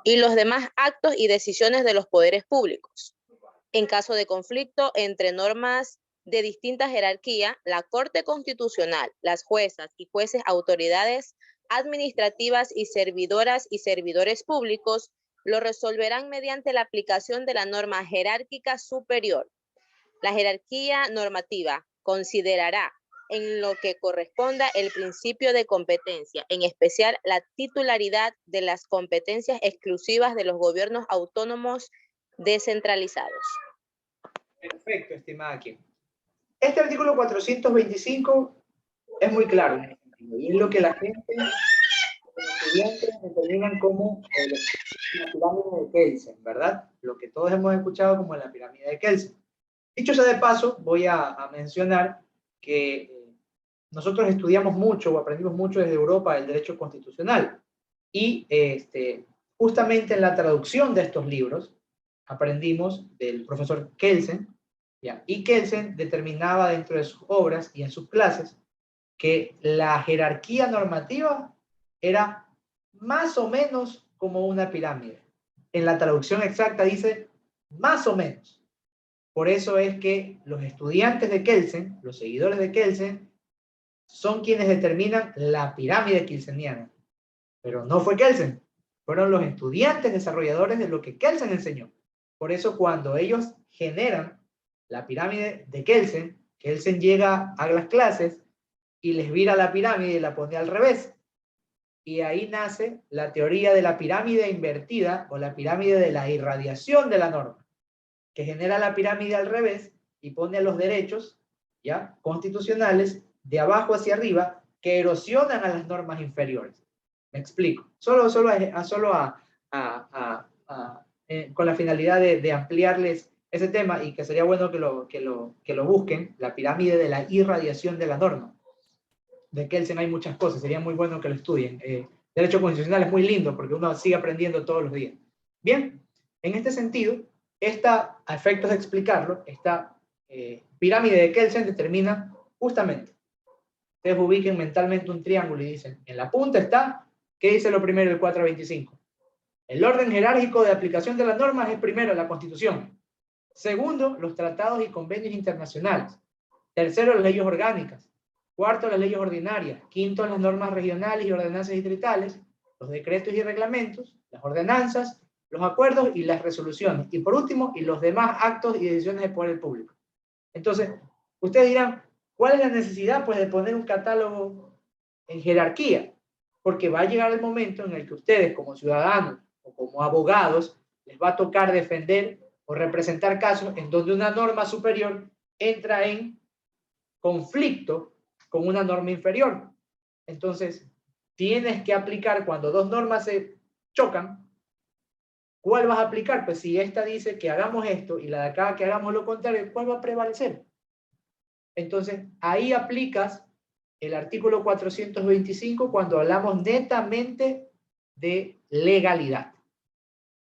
y los demás actos y decisiones de los poderes públicos. En caso de conflicto entre normas de distinta jerarquía, la Corte Constitucional, las juezas y jueces, autoridades administrativas y servidoras y servidores públicos lo resolverán mediante la aplicación de la norma jerárquica superior. La jerarquía normativa considerará en lo que corresponda el principio de competencia, en especial la titularidad de las competencias exclusivas de los gobiernos autónomos descentralizados. Perfecto, estimada Kim. Este artículo 425 es muy claro y es lo que la gente, los estudiantes, determinan como la pirámide de Kelsen, ¿verdad? Lo que todos hemos escuchado como la pirámide de Kelsen. Dicho sea de paso, voy a mencionar que nosotros estudiamos mucho o aprendimos mucho desde Europa el derecho constitucional y justamente en la traducción de estos libros aprendimos del profesor Kelsen, ¿ya? Y Kelsen determinaba dentro de sus obras y en sus clases que la jerarquía normativa era más o menos como una pirámide. En la traducción exacta dice más o menos. Por eso es que los estudiantes de Kelsen, los seguidores de Kelsen, son quienes determinan la pirámide kelseniana. Pero no fue Kelsen, fueron los estudiantes desarrolladores de lo que Kelsen enseñó. Por eso cuando ellos generan la pirámide de Kelsen, Kelsen llega a las clases y les vira la pirámide y la pone al revés. Y ahí nace la teoría de la pirámide invertida o la pirámide de la irradiación de la norma, que genera la pirámide al revés y pone los derechos ya constitucionales de abajo hacia arriba que erosionan a las normas inferiores. Me explico. Con la finalidad de ampliarles ese tema y que sería bueno que lo busquen, la pirámide de la irradiación de la norma. de Kelsen hay muchas cosas, sería muy bueno que lo estudien. Derecho constitucional es muy lindo porque uno sigue aprendiendo todos los días. Bien, en este sentido, a efectos de explicarlo, esta pirámide de Kelsen determina justamente, ustedes ubiquen mentalmente un triángulo y dicen, en la punta está, ¿qué dice lo primero el 425? El orden jerárquico de aplicación de las normas es primero la Constitución. Segundo, los tratados y convenios internacionales. Tercero, las leyes orgánicas. Cuarto, las leyes ordinarias. Quinto, las normas regionales y ordenanzas distritales. Los decretos y reglamentos, las ordenanzas, los acuerdos y las resoluciones. Y por último, y los demás actos y decisiones de poder público. Entonces, ustedes dirán, ¿cuál es la necesidad? Pues de poner un catálogo en jerarquía. Porque va a llegar el momento en el que ustedes, como ciudadanos o como abogados, les va a tocar defender o representar casos en donde una norma superior entra en conflicto con una norma inferior. Entonces, tienes que aplicar cuando dos normas se chocan. ¿Cuál vas a aplicar? Pues si esta dice que hagamos esto y la de acá que hagamos lo contrario, ¿cuál va a prevalecer? Entonces, ahí aplicas el artículo 425 cuando hablamos netamente de legalidad.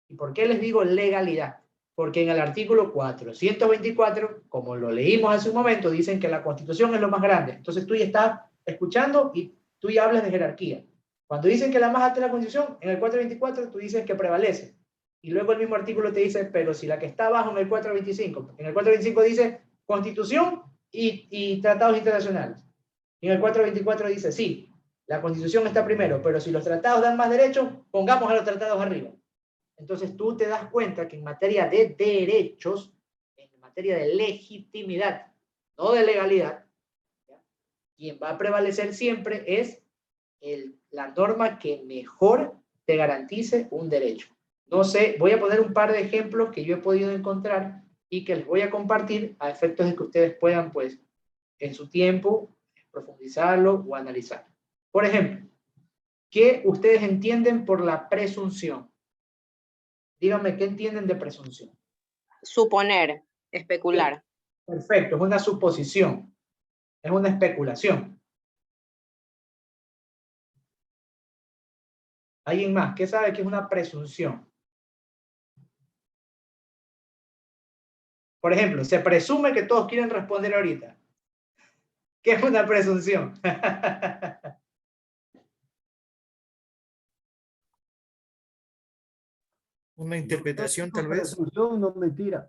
¿Y por qué les digo legalidad? Porque en el artículo 424, como lo leímos hace un momento, dicen que la Constitución es lo más grande. Entonces tú ya estás escuchando y tú ya hablas de jerarquía. Cuando dicen que la más alta es la Constitución, en el 424 tú dices que prevalece. Y luego el mismo artículo te dice, pero si la que está abajo en el 425, en el 425 dice Constitución y tratados internacionales. Y en el 424 dice, sí, la Constitución está primero, pero si los tratados dan más derechos, pongamos a los tratados arriba. Entonces tú te das cuenta que en materia de derechos, en materia de legitimidad, no de legalidad, ¿ya? Quien va a prevalecer siempre es la norma que mejor te garantice un derecho. No sé, voy a poner un par de ejemplos que yo he podido encontrar y que les voy a compartir a efectos de que ustedes puedan, pues, en su tiempo, profundizarlo o analizar. Por ejemplo, ¿qué ustedes entienden por la presunción? Díganme, ¿qué entienden de presunción? Suponer, especular. Perfecto, es una suposición, es una especulación. ¿Alguien más? ¿Qué sabe que es una presunción? Por ejemplo, se presume que todos quieren responder ahorita. ¿Qué es una presunción? Una interpretación, tal vez. Presunción, no mentira.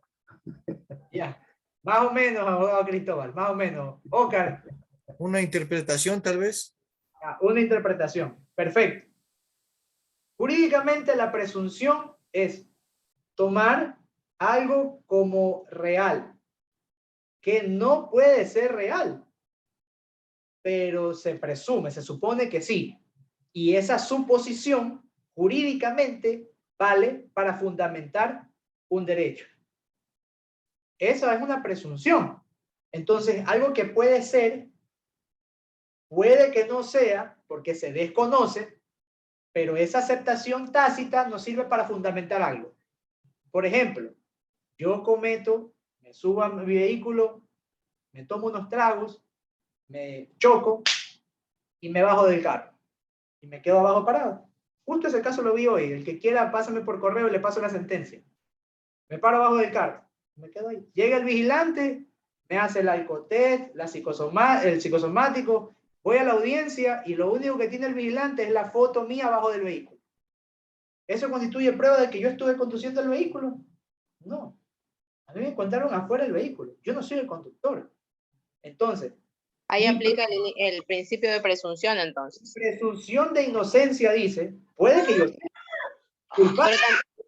Ya, más o menos, abogado Cristóbal, más o menos. Óscar. Una interpretación, tal vez. Una interpretación. Perfecto. Jurídicamente la presunción es tomar algo como real, que no puede ser real, pero se presume, se supone que sí. Y esa suposición jurídicamente vale para fundamentar un derecho. Eso es una presunción. Entonces, algo que puede ser, puede que no sea, porque se desconoce, pero esa aceptación tácita nos sirve para fundamentar algo. Por ejemplo, yo me subo a mi vehículo, me tomo unos tragos, me choco y me bajo del carro. Y me quedo abajo parado. Justo ese caso lo vi hoy. El que quiera, pásame por correo y le paso la sentencia. Me paro abajo del carro. Me quedo ahí. Llega el vigilante, me hace el alcotest, el psicosomático. Voy a la audiencia y lo único que tiene el vigilante es la foto mía abajo del vehículo. ¿Eso constituye prueba de que yo estuve conduciendo el vehículo? No. A mí me encontraron afuera del vehículo. Yo no soy el conductor. Entonces, Ahí aplica el principio de presunción, entonces. Presunción de inocencia dice, puede que yo sea culpable.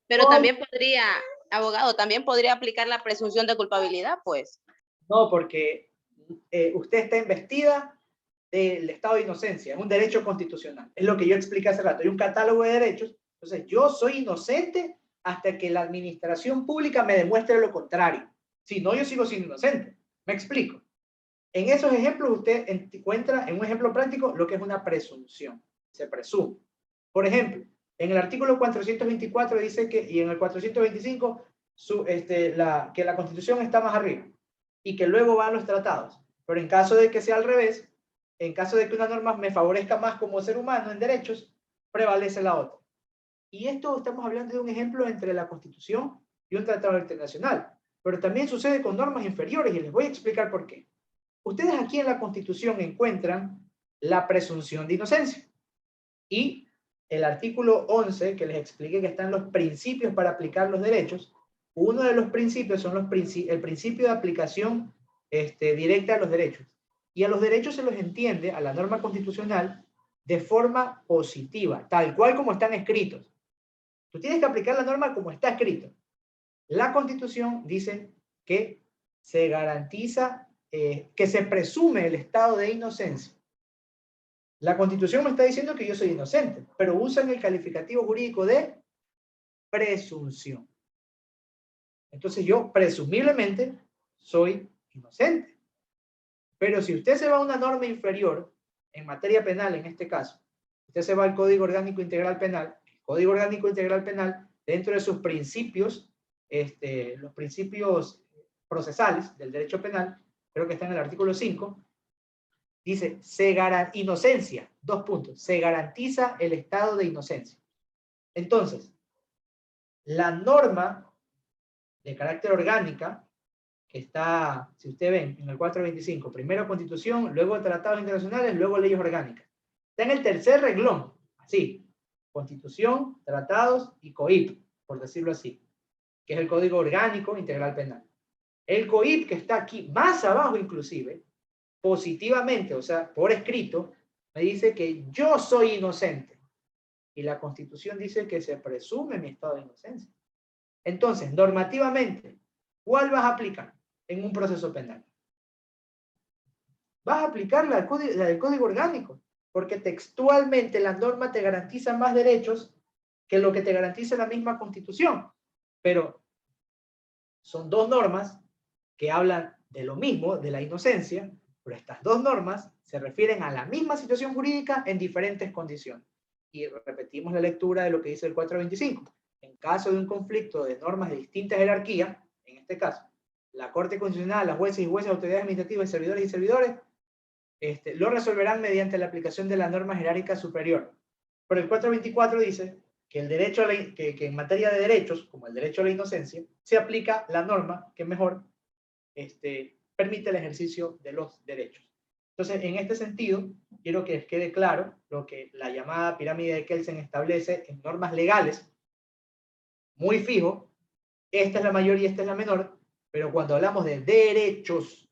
Pero también podría, abogado, también podría aplicar la presunción de culpabilidad, pues. No, porque usted está investida del estado de inocencia, es un derecho constitucional. Es lo que yo expliqué hace rato, hay un catálogo de derechos. Entonces, yo soy inocente hasta que la administración pública me demuestre lo contrario. Si no, yo sigo siendo inocente. ¿Me explico? En esos ejemplos usted encuentra en un ejemplo práctico lo que es una presunción. Se presume. Por ejemplo, en el artículo 424 dice que, y en el 425, que la Constitución está más arriba y que luego van los tratados. Pero en caso de que sea al revés, en caso de que una norma me favorezca más como ser humano en derechos, prevalece la otra. Y esto estamos hablando de un ejemplo entre la Constitución y un tratado internacional, pero también sucede con normas inferiores y les voy a explicar por qué. Ustedes aquí en la Constitución encuentran la presunción de inocencia y el artículo 11, que les expliqué que están los principios para aplicar los derechos. Uno de los principios son el principio de aplicación directa a los derechos. Y a los derechos se los entiende, a la norma constitucional, de forma positiva, tal cual como están escritos. Tú tienes que aplicar la norma como está escrito. La Constitución dice que se garantiza, que se presume el estado de inocencia. La Constitución me está diciendo que yo soy inocente, pero usan el calificativo jurídico de presunción. Entonces yo presumiblemente soy inocente. Pero si usted se va a una norma inferior, en materia penal en este caso, usted se va al Código Orgánico Integral Penal, el Código Orgánico Integral Penal, dentro de sus principios, los principios procesales del derecho penal, creo que está en el artículo 5, dice, inocencia, 2 puntos, se garantiza el estado de inocencia. Entonces, la norma de carácter orgánica, que está, si usted ven, en el 425, primero Constitución, luego tratados internacionales, luego leyes orgánicas. Está en el tercer renglón, así, Constitución, tratados y COIP, por decirlo así, que es el Código Orgánico Integral Penal. El COIP, que está aquí más abajo inclusive, positivamente, o sea, por escrito, me dice que yo soy inocente. Y la Constitución dice que se presume mi estado de inocencia. Entonces, normativamente, ¿cuál vas a aplicar en un proceso penal? Vas a aplicar la del Código Orgánico, porque textualmente la norma te garantiza más derechos que lo que te garantiza la misma Constitución. Pero son 2 normas que hablan de lo mismo, de la inocencia, pero estas 2 normas se refieren a la misma situación jurídica en diferentes condiciones. Y repetimos la lectura de lo que dice el 425. En caso de un conflicto de normas de distinta jerarquía, en este caso, la Corte Constitucional, las jueces y jueces, autoridades administrativas, servidores y servidores, lo resolverán mediante la aplicación de la norma jerárquica superior. Pero el 424 dice que, el derecho que en materia de derechos, como el derecho a la inocencia, se aplica la norma que mejor permite el ejercicio de los derechos. Entonces, en este sentido, quiero que les quede claro lo que la llamada pirámide de Kelsen establece en normas legales, muy fijo, esta es la mayor y esta es la menor, pero cuando hablamos de derechos,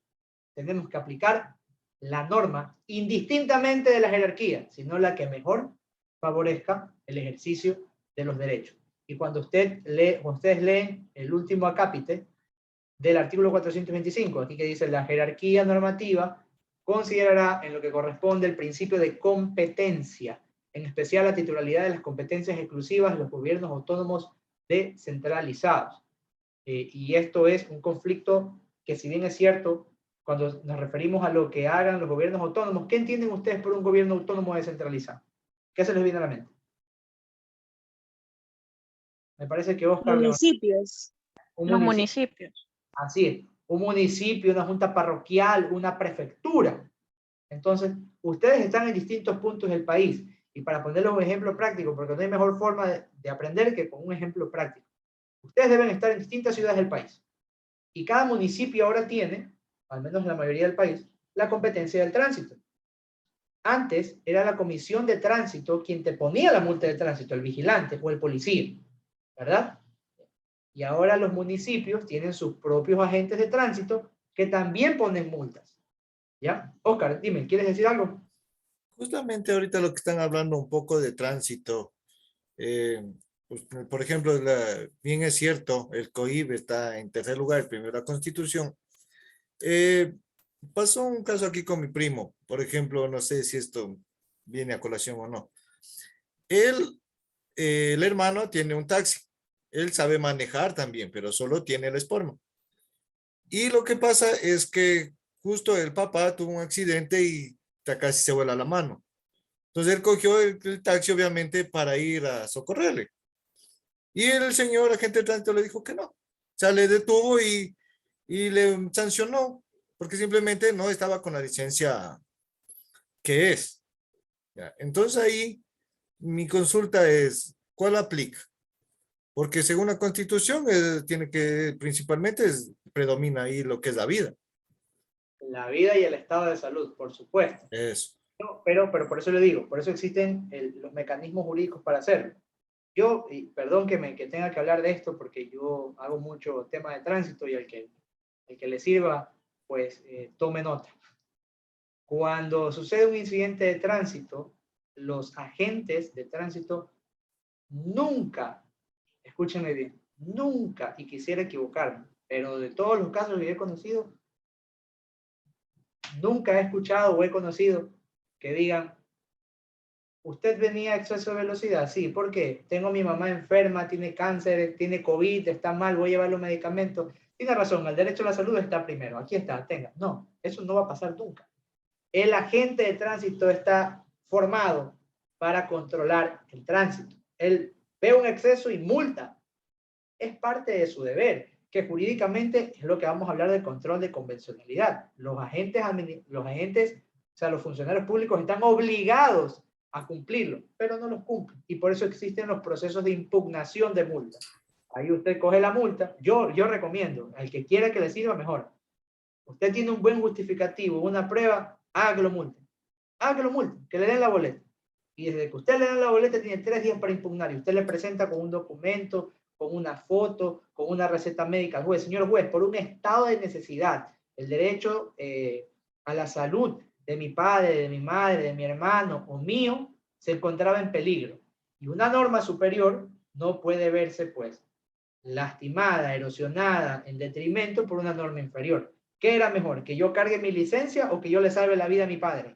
tenemos que aplicar la norma indistintamente de la jerarquía, sino la que mejor favorezca el ejercicio de los derechos. Y cuando ustedes leen el último acápite del artículo 425, aquí que dice la jerarquía normativa considerará en lo que corresponde el principio de competencia, en especial la titularidad de las competencias exclusivas de los gobiernos autónomos descentralizados. Y esto es un conflicto que, si bien es cierto, cuando nos referimos a lo que hagan los gobiernos autónomos, ¿qué entienden ustedes por un gobierno autónomo descentralizado? ¿Qué se les viene a la mente? Me parece que Oscar... Municipios. Los municipios. Así es, un municipio, una junta parroquial, una prefectura. Entonces, ustedes están en distintos puntos del país. Y para ponerles un ejemplo práctico, porque no hay mejor forma de aprender que con un ejemplo práctico. Ustedes deben estar en distintas ciudades del país. Y cada municipio ahora tiene, al menos en la mayoría del país, la competencia del tránsito. Antes era la comisión de tránsito quien te ponía la multa de tránsito, el vigilante o el policía, ¿verdad? Y ahora los municipios tienen sus propios agentes de tránsito que también ponen multas. ¿Ya? Oscar, dime, ¿quieres decir algo? Justamente ahorita lo que están hablando un poco de tránsito. Pues, por ejemplo, bien es cierto, el COIB está en tercer lugar, primero la Constitución. Pasó un caso aquí con mi primo, por ejemplo, no sé si esto viene a colación o no. El hermano tiene un taxi. Él sabe manejar también, pero solo tiene el Sportman. Y lo que pasa es que justo el papá tuvo un accidente y casi se vuela la mano. Entonces él cogió el taxi, obviamente, para ir a socorrerle. Y el señor agente de tránsito le dijo que no. O sea, le detuvo y le sancionó, porque simplemente no estaba con la licencia qué es. ¿Ya? Entonces ahí mi consulta es, ¿cuál aplica? Porque según la Constitución tiene que, principalmente predomina ahí lo que es la vida. La vida y el estado de salud, por supuesto. Eso. Pero por eso le digo, por eso existen los mecanismos jurídicos para hacerlo. Yo, y perdón que tenga que hablar de esto, porque yo hago mucho tema de tránsito y el que le sirva, pues tome nota. Cuando sucede un incidente de tránsito, los agentes de tránsito nunca, escúchenme bien, nunca, y quisiera equivocarme, pero de todos los casos que he conocido, nunca he escuchado o he conocido que digan, ¿usted venía a exceso de velocidad? Sí, ¿por qué? Tengo a mi mamá enferma, tiene cáncer, tiene COVID, está mal, voy a llevar los medicamentos. Tiene razón, el derecho a la salud está primero, aquí está, tenga. No, eso no va a pasar nunca. El agente de tránsito está formado para controlar el tránsito. Él ve un exceso y multa. Es parte de su deber, que jurídicamente es lo que vamos a hablar del control de convencionalidad. Los agentes, o sea, los funcionarios públicos están obligados a cumplirlo, pero no los cumplen. Y por eso existen los procesos de impugnación de multa. Ahí usted coge la multa. Yo recomiendo, al que quiera que le sirva, mejor. Usted tiene un buen justificativo, una prueba, haga que lo multen. Haga que lo multen, que le den la boleta. Y desde que usted le dan la boleta, tiene 3 días para impugnar. Y usted le presenta con un documento, con una foto, con una receta médica al juez. Señor juez, por un estado de necesidad, el derecho a la salud de mi padre, de mi madre, de mi hermano o mío, se encontraba en peligro. Y una norma superior no puede verse, pues, lastimada, erosionada, en detrimento por una norma inferior. ¿Qué era mejor? ¿Que yo cargue mi licencia o que yo le salve la vida a mi padre?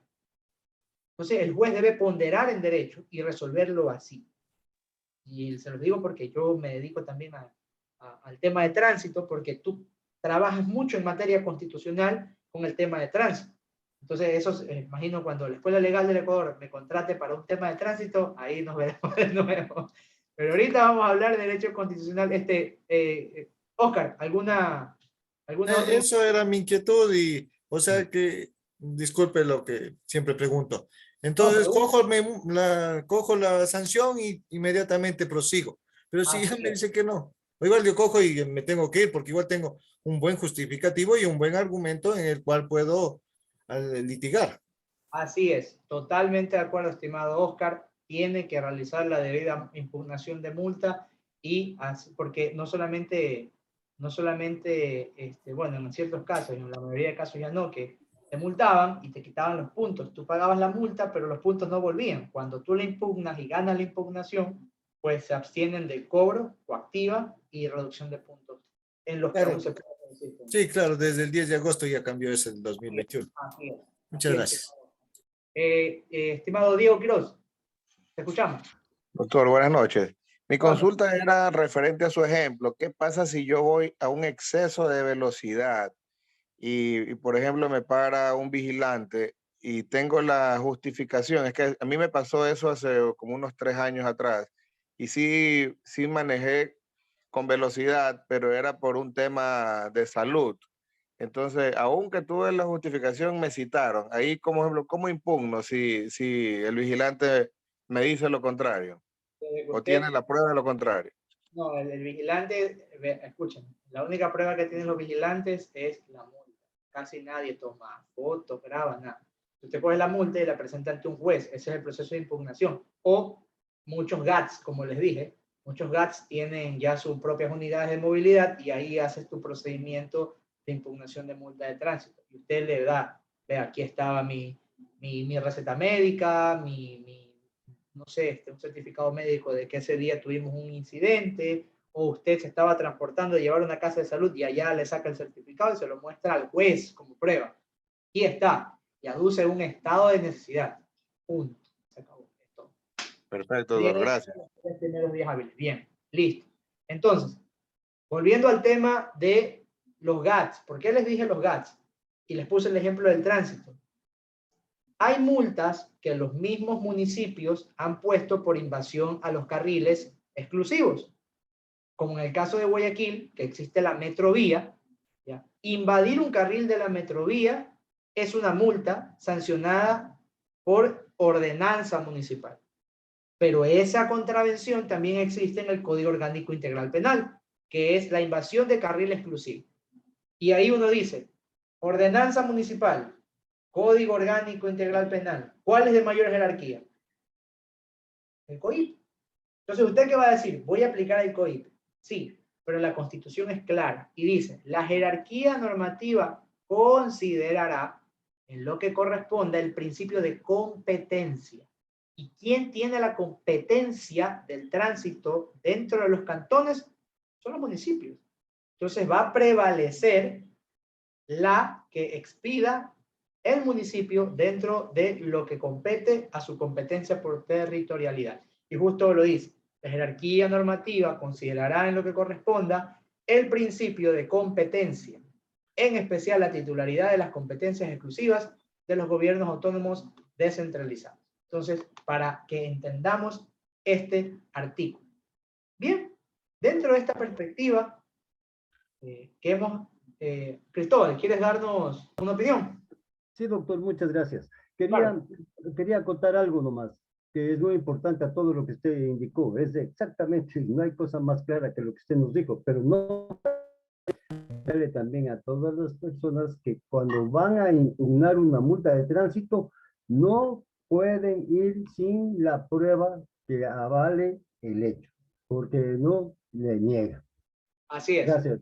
Entonces, el juez debe ponderar en derecho y resolverlo así. Y se los digo porque yo me dedico también al tema de tránsito, porque tú trabajas mucho en materia constitucional con el tema de tránsito. Entonces, eso, imagino, cuando la Escuela Legal del Ecuador me contrate para un tema de tránsito, ahí nos veremos de nuevo. Pero ahorita vamos a hablar de derecho constitucional. Oscar, ¿alguna otra? Eso era mi inquietud y, o sea que, disculpe lo que siempre pregunto. Entonces, cojo la sanción y inmediatamente prosigo. Pero si ella me dice que no, o igual yo cojo y me tengo que ir porque igual tengo un buen justificativo y un buen argumento en el cual puedo litigar. Así es, totalmente de acuerdo, estimado Oscar. Tiene que realizar la debida impugnación de multa y porque no solamente, bueno, en ciertos casos, en la mayoría de casos ya no, que te multaban y te quitaban los puntos. Tú pagabas la multa, pero los puntos no volvían. Cuando tú le impugnas y ganas la impugnación, pues se abstienen del cobro, coactiva y reducción de puntos. En los Claro. que aún se puede decir. Sí, claro, desde el 10 de agosto ya cambió eso en 2021. Así es. Muchas gracias. Estimado Diego Quiroz, te escuchamos. Doctor, buenas noches. Mi consulta era referente a su ejemplo. ¿Qué pasa si yo voy a un exceso de velocidad y por ejemplo, me para un vigilante y tengo la justificación? Es que a mí me pasó eso hace como unos 3 años atrás y sí manejé con velocidad, pero era por un tema de salud. Entonces, aunque tuve la justificación, me citaron. Ahí, como ejemplo, ¿cómo impugno si el vigilante me dice lo contrario? ¿O tiene la prueba de lo contrario? No, el vigilante, escuchen, la única prueba que tienen los vigilantes es la multa. Casi nadie toma fotos, graba, nada. Usted coge la multa y la presenta ante un juez. Ese es el proceso de impugnación. O muchos GATS, como les dije, muchos GATS tienen ya sus propias unidades de movilidad y ahí haces tu procedimiento de impugnación de multa de tránsito. Y usted le da, vea, aquí estaba mi receta médica, no sé, un certificado médico de que ese día tuvimos un incidente, o usted se estaba transportando de llevar a una casa de salud y allá le saca el certificado y se lo muestra al juez como prueba. Aquí está, y aduce un estado de necesidad. Punto. Se acabó. Esto. Perfecto, doctor, gracias. Los primeros días hábiles. Bien, listo. Entonces, volviendo al tema de los GATS. ¿Por qué les dije los GATS? Y les puse el ejemplo del tránsito. Hay multas que los mismos municipios han puesto por invasión a los carriles exclusivos. Como en el caso de Guayaquil, que existe la metrovía. ¿Ya? Invadir un carril de la metrovía es una multa sancionada por ordenanza municipal. Pero esa contravención también existe en el Código Orgánico Integral Penal, que es la invasión de carril exclusivo. Y ahí uno dice, ordenanza municipal, Código Orgánico Integral Penal, ¿cuál es de mayor jerarquía? El COIP. Entonces, ¿usted qué va a decir? Voy a aplicar el COIP. Sí, pero la Constitución es clara y dice, la jerarquía normativa considerará en lo que corresponda el principio de competencia. ¿Y quién tiene la competencia del tránsito dentro de los cantones? Son los municipios. Entonces va a prevalecer la que expida el municipio dentro de lo que compete a su competencia por territorialidad. Y justo lo dice, la jerarquía normativa considerará en lo que corresponda el principio de competencia, en especial la titularidad de las competencias exclusivas de los gobiernos autónomos descentralizados. Entonces, para que entendamos este artículo. Bien, dentro de esta perspectiva que hemos... Cristóbal, ¿quieres darnos una opinión? Sí, doctor, muchas gracias. Claro. Quería contar algo nomás, que es muy importante a todo lo que usted indicó. Es exactamente, no hay cosa más clara que lo que usted nos dijo, pero no también a todas las personas que cuando van a impugnar una multa de tránsito, no pueden ir sin la prueba que avale el hecho, porque no le niega. Así es. Gracias.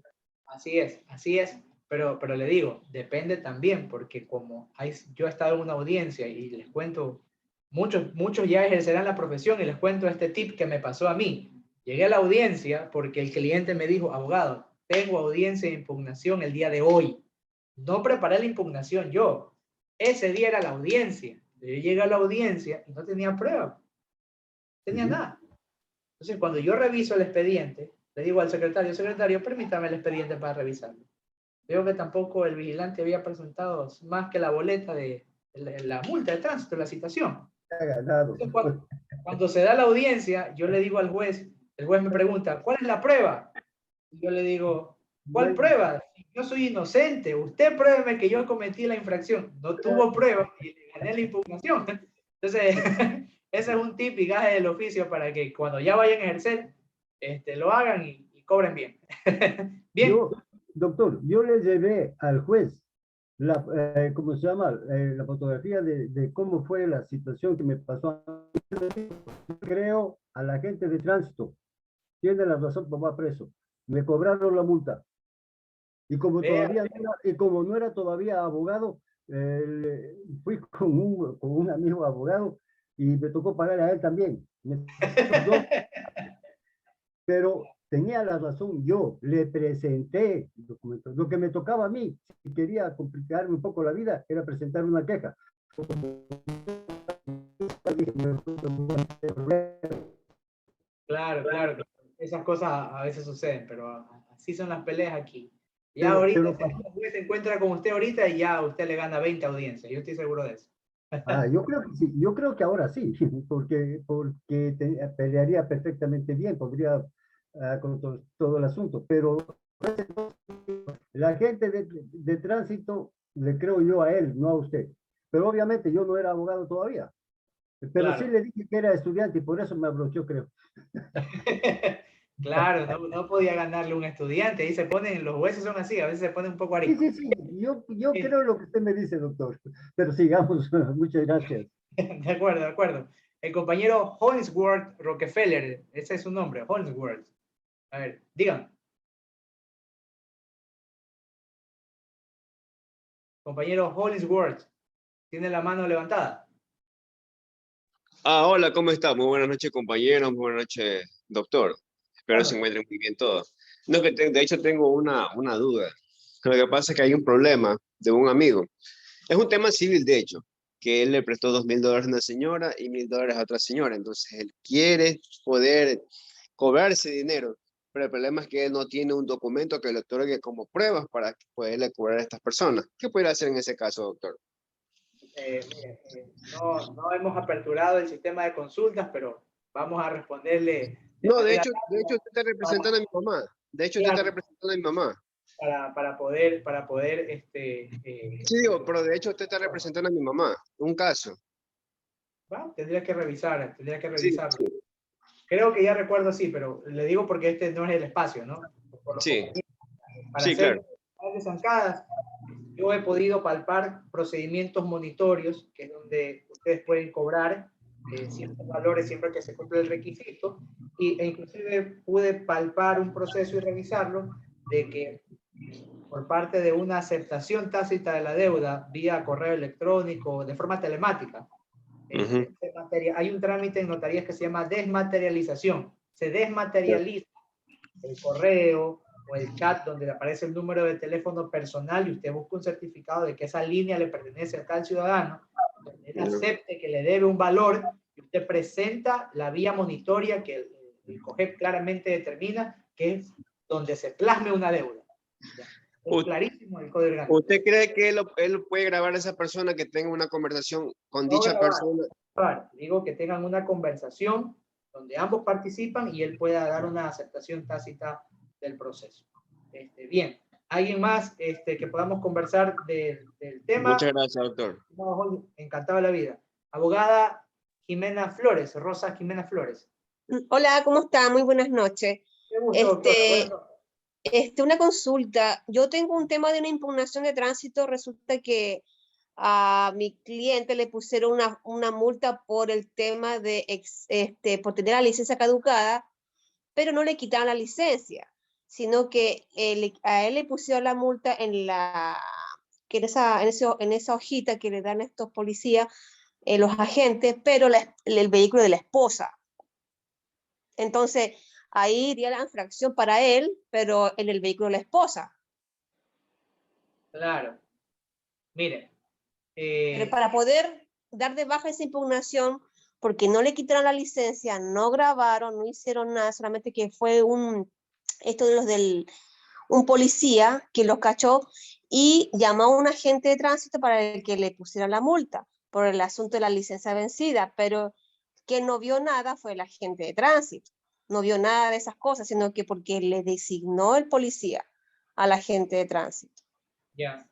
Así es, pero le digo, depende también, porque como yo he estado en una audiencia y les cuento, muchos ya ejercerán la profesión y les cuento este tip que me pasó a mí. Llegué a la audiencia porque el cliente me dijo, abogado, tengo audiencia de impugnación el día de hoy. No preparé la impugnación yo. Ese día era la audiencia. Yo llegué a la audiencia y no tenía prueba. No tenía nada. Entonces, cuando yo reviso el expediente, le digo al secretario, permítame el expediente para revisarlo. Veo que tampoco el vigilante había presentado más que la boleta de la multa de tránsito, la citación. Entonces, cuando se da la audiencia, yo le digo al juez, el juez me pregunta, ¿cuál es la prueba? Y yo le digo, ¿cuál prueba? Yo soy inocente, usted pruébeme que yo cometí la infracción. No tuvo prueba y le gané la impugnación. Entonces, ese es un tip y gaje del oficio para que cuando ya vayan a ejercer, lo hagan y cobren bien. Bien. Doctor, yo le llevé al juez ¿cómo se llama? La fotografía de cómo fue la situación que me pasó. Creo a la gente de tránsito. Tiene la razón, va preso. Me cobraron la multa. Y como no era todavía abogado, fui con un amigo abogado y me tocó pagarle a él también. Pero tenía la razón, yo le presenté documentos. Lo que me tocaba a mí, si quería complicarme un poco la vida, era presentar una queja. Claro. Esas cosas a veces suceden, pero así son las peleas aquí. Ya ahorita el juez se encuentra con usted ahorita y ya usted le gana 20 audiencias. Yo estoy seguro de eso. Yo creo que sí, yo creo que ahora sí, porque pelearía perfectamente bien, podría con todo el asunto, pero la gente de tránsito le creo yo a él, no a usted. Pero obviamente yo no era abogado todavía, pero sí le dije que era estudiante y por eso me abrochó, creo. Claro, no podía ganarle un estudiante. Ahí los jueces son así, a veces se ponen un poco ariscos. Sí, yo creo lo que usted me dice, doctor. Pero sigamos, muchas gracias. De acuerdo. El compañero Hollingsworth Rockefeller, ese es su nombre, Hollingsworth. A ver, digan. Compañero Hollingsworth, ¿tiene la mano levantada? Hola, ¿cómo está? Muy buenas noches, compañeros. Muy buenas noches, doctor. Espero se encuentren muy bien todos. No, que de hecho tengo una duda. Lo que pasa es que hay un problema de un amigo. Es un tema civil, de hecho, que él le prestó $2,000 a una señora y $1,000 a otra señora. Entonces, él quiere poder cobrar ese dinero, pero el problema es que él no tiene un documento que le otorgue como pruebas para poderle cobrar a estas personas. ¿Qué puede hacer en ese caso, doctor? No hemos aperturado el sistema de consultas, pero vamos a responderle. No, de hecho usted está representando a mi mamá. De hecho, usted está representando a mi mamá. Para poder sí, digo, pero de hecho usted está representando a mi mamá. Un caso. Bueno, tendría que revisarlo. Sí, sí. Creo que ya recuerdo, sí, pero le digo porque este no es el espacio, ¿no? Por los Sí, compañeros. Para sí, hacer claro. de zancadas, yo he podido palpar procedimientos monitorios, que es donde ustedes pueden cobrar ciertos valores siempre que se cumple el requisito, e inclusive pude palpar un proceso y revisarlo de que por parte de una aceptación tácita de la deuda vía correo electrónico, de forma telemática, hay un trámite en notarías que se llama desmaterialización. Se desmaterializa el correo o el chat donde le aparece el número de teléfono personal y usted busca un certificado de que esa línea le pertenece a tal ciudadano, donde él acepte que le debe un valor y usted presenta la vía monitoria que el COGEP claramente determina que es donde se plasme una deuda. Es clarísimo el código orgánico. ¿Usted cree que él puede grabar a esa persona que tenga una conversación con No dicha grabar, persona? digo que tengan una conversación donde ambos participan y él pueda dar una aceptación tácita del proceso. Bien, ¿alguien más que podamos conversar del tema? Muchas gracias, doctor. No, encantado de la vida. Abogada Jimena Flores, Rosa Jimena Flores. Hola, ¿cómo está? Muy buenas noches. Qué gusto, doctora. Buenas noches. Una consulta. Yo tengo un tema de una impugnación de tránsito. Resulta que a mi cliente le pusieron una multa por el tema de por tener la licencia caducada, pero no le quitaron la licencia, sino que a él le pusieron la multa en esa hojita que le dan estos policías, los agentes, pero el vehículo de la esposa. Entonces, ahí iría la infracción para él, pero en el vehículo de la esposa. Claro. Mire. Pero para poder dar de baja esa impugnación, porque no le quitaron la licencia, no grabaron, no hicieron nada, solamente que fue un policía que los cachó y llamó a un agente de tránsito para que le pusiera la multa por el asunto de la licencia vencida, pero que no vio nada fue el agente de tránsito, no vio nada de esas cosas, sino que porque le designó el policía al agente de tránsito. Ya,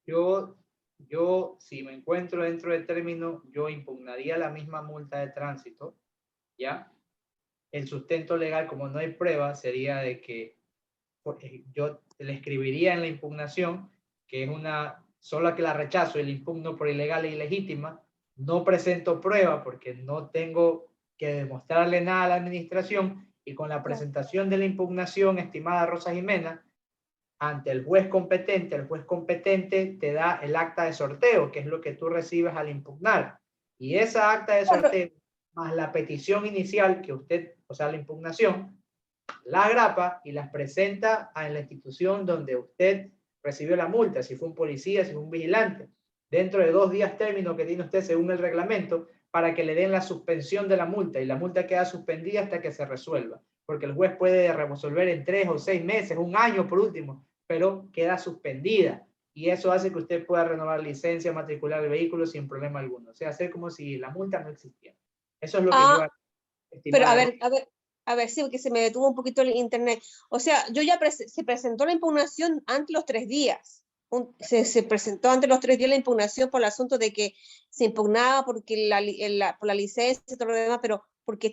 yo si me encuentro dentro del término, yo impugnaría la misma multa de tránsito, ¿ya? El sustento legal, como no hay prueba, sería de que yo le escribiría en la impugnación que es sola que la rechazo y la impugno por ilegal e ilegítima, no presento prueba porque no tengo que demostrarle nada a la administración y con la presentación de la impugnación, estimada Rosa Jimena, ante el juez competente te da el acta de sorteo, que es lo que tú recibes al impugnar. Y esa acta de sorteo, más la petición inicial que usted, o sea, la impugnación, la agrapa y las presenta en la institución donde usted recibió la multa, si fue un policía, si fue un vigilante, dentro de 2 días término que tiene usted según el reglamento, para que le den la suspensión de la multa, y la multa queda suspendida hasta que se resuelva, porque el juez puede resolver en 3 o 6 meses, 1 año por último, pero queda suspendida, y eso hace que usted pueda renovar licencia, matricular el vehículo sin problema alguno, o sea, hacer como si la multa no existiera. Eso es lo que yo hago. Pero a ver, sí, porque se me detuvo un poquito el internet. O sea, se presentó la impugnación ante los 3 días. Se presentó ante los 3 días la impugnación por el asunto de que se impugnaba porque por la licencia y todo lo demás, pero porque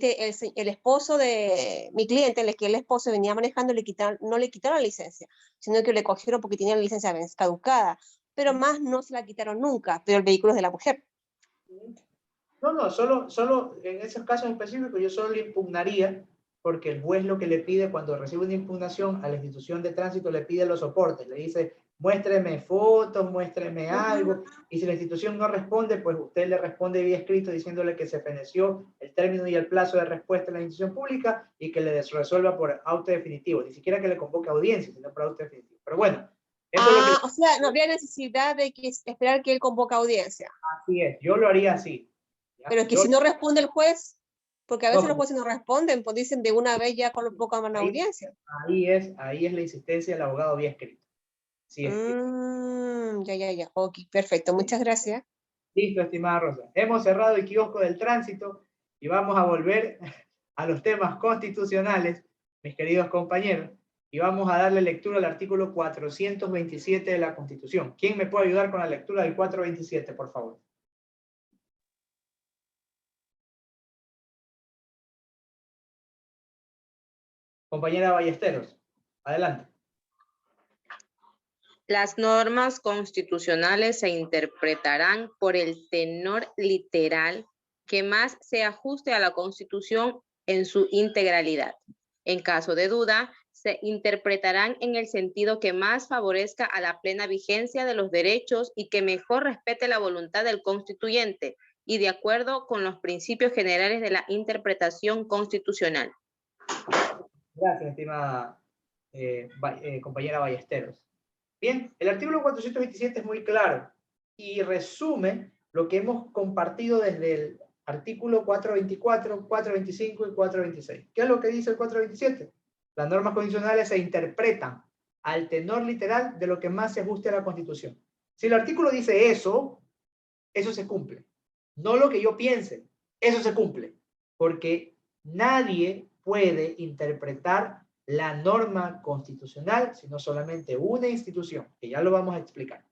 el esposo de mi cliente, el que el esposo venía manejando, no le quitaron la licencia, sino que le cogieron porque tenía la licencia caducada. Pero más no se la quitaron nunca, pero el vehículo es de la mujer. No, solo en esos casos específicos yo solo le impugnaría porque el juez lo que le pide cuando recibe una impugnación a la institución de tránsito le pide los soportes, le dice muéstreme fotos, muéstreme algo, y si la institución no responde, pues usted le responde vía escrito diciéndole que se feneció el término y el plazo de respuesta a la institución pública y que le resuelva por auto definitivo, ni siquiera que le convoque audiencia, sino por auto definitivo. Pero bueno, eso es lo que... O sea, no habría necesidad de esperar que él convoque audiencia. Así es, yo lo haría así. Pero que si no responde el juez, porque a veces los jueces no responden, pues dicen de una vez ya convocan una audiencia. Ahí es la insistencia del abogado vía escrito. Sí, Ya. Ok, perfecto. Muchas gracias. Listo, estimada Rosa. Hemos cerrado el kiosco del tránsito y vamos a volver a los temas constitucionales, mis queridos compañeros, y vamos a darle lectura al artículo 427 de la Constitución. ¿Quién me puede ayudar con la lectura del 427, por favor? Compañera Ballesteros, adelante. Las normas constitucionales se interpretarán por el tenor literal que más se ajuste a la Constitución en su integralidad. En caso de duda, se interpretarán en el sentido que más favorezca a la plena vigencia de los derechos y que mejor respete la voluntad del constituyente y de acuerdo con los principios generales de la interpretación constitucional. Gracias, estimada compañera Ballesteros. Bien, el artículo 427 es muy claro y resume lo que hemos compartido desde el artículo 424, 425 y 426. ¿Qué es lo que dice el 427? Las normas constitucionales se interpretan al tenor literal de lo que más se ajuste a la Constitución. Si el artículo dice eso, eso se cumple. No lo que yo piense, eso se cumple. Porque nadie puede interpretar la norma constitucional, sino solamente una institución, que ya lo vamos a explicar.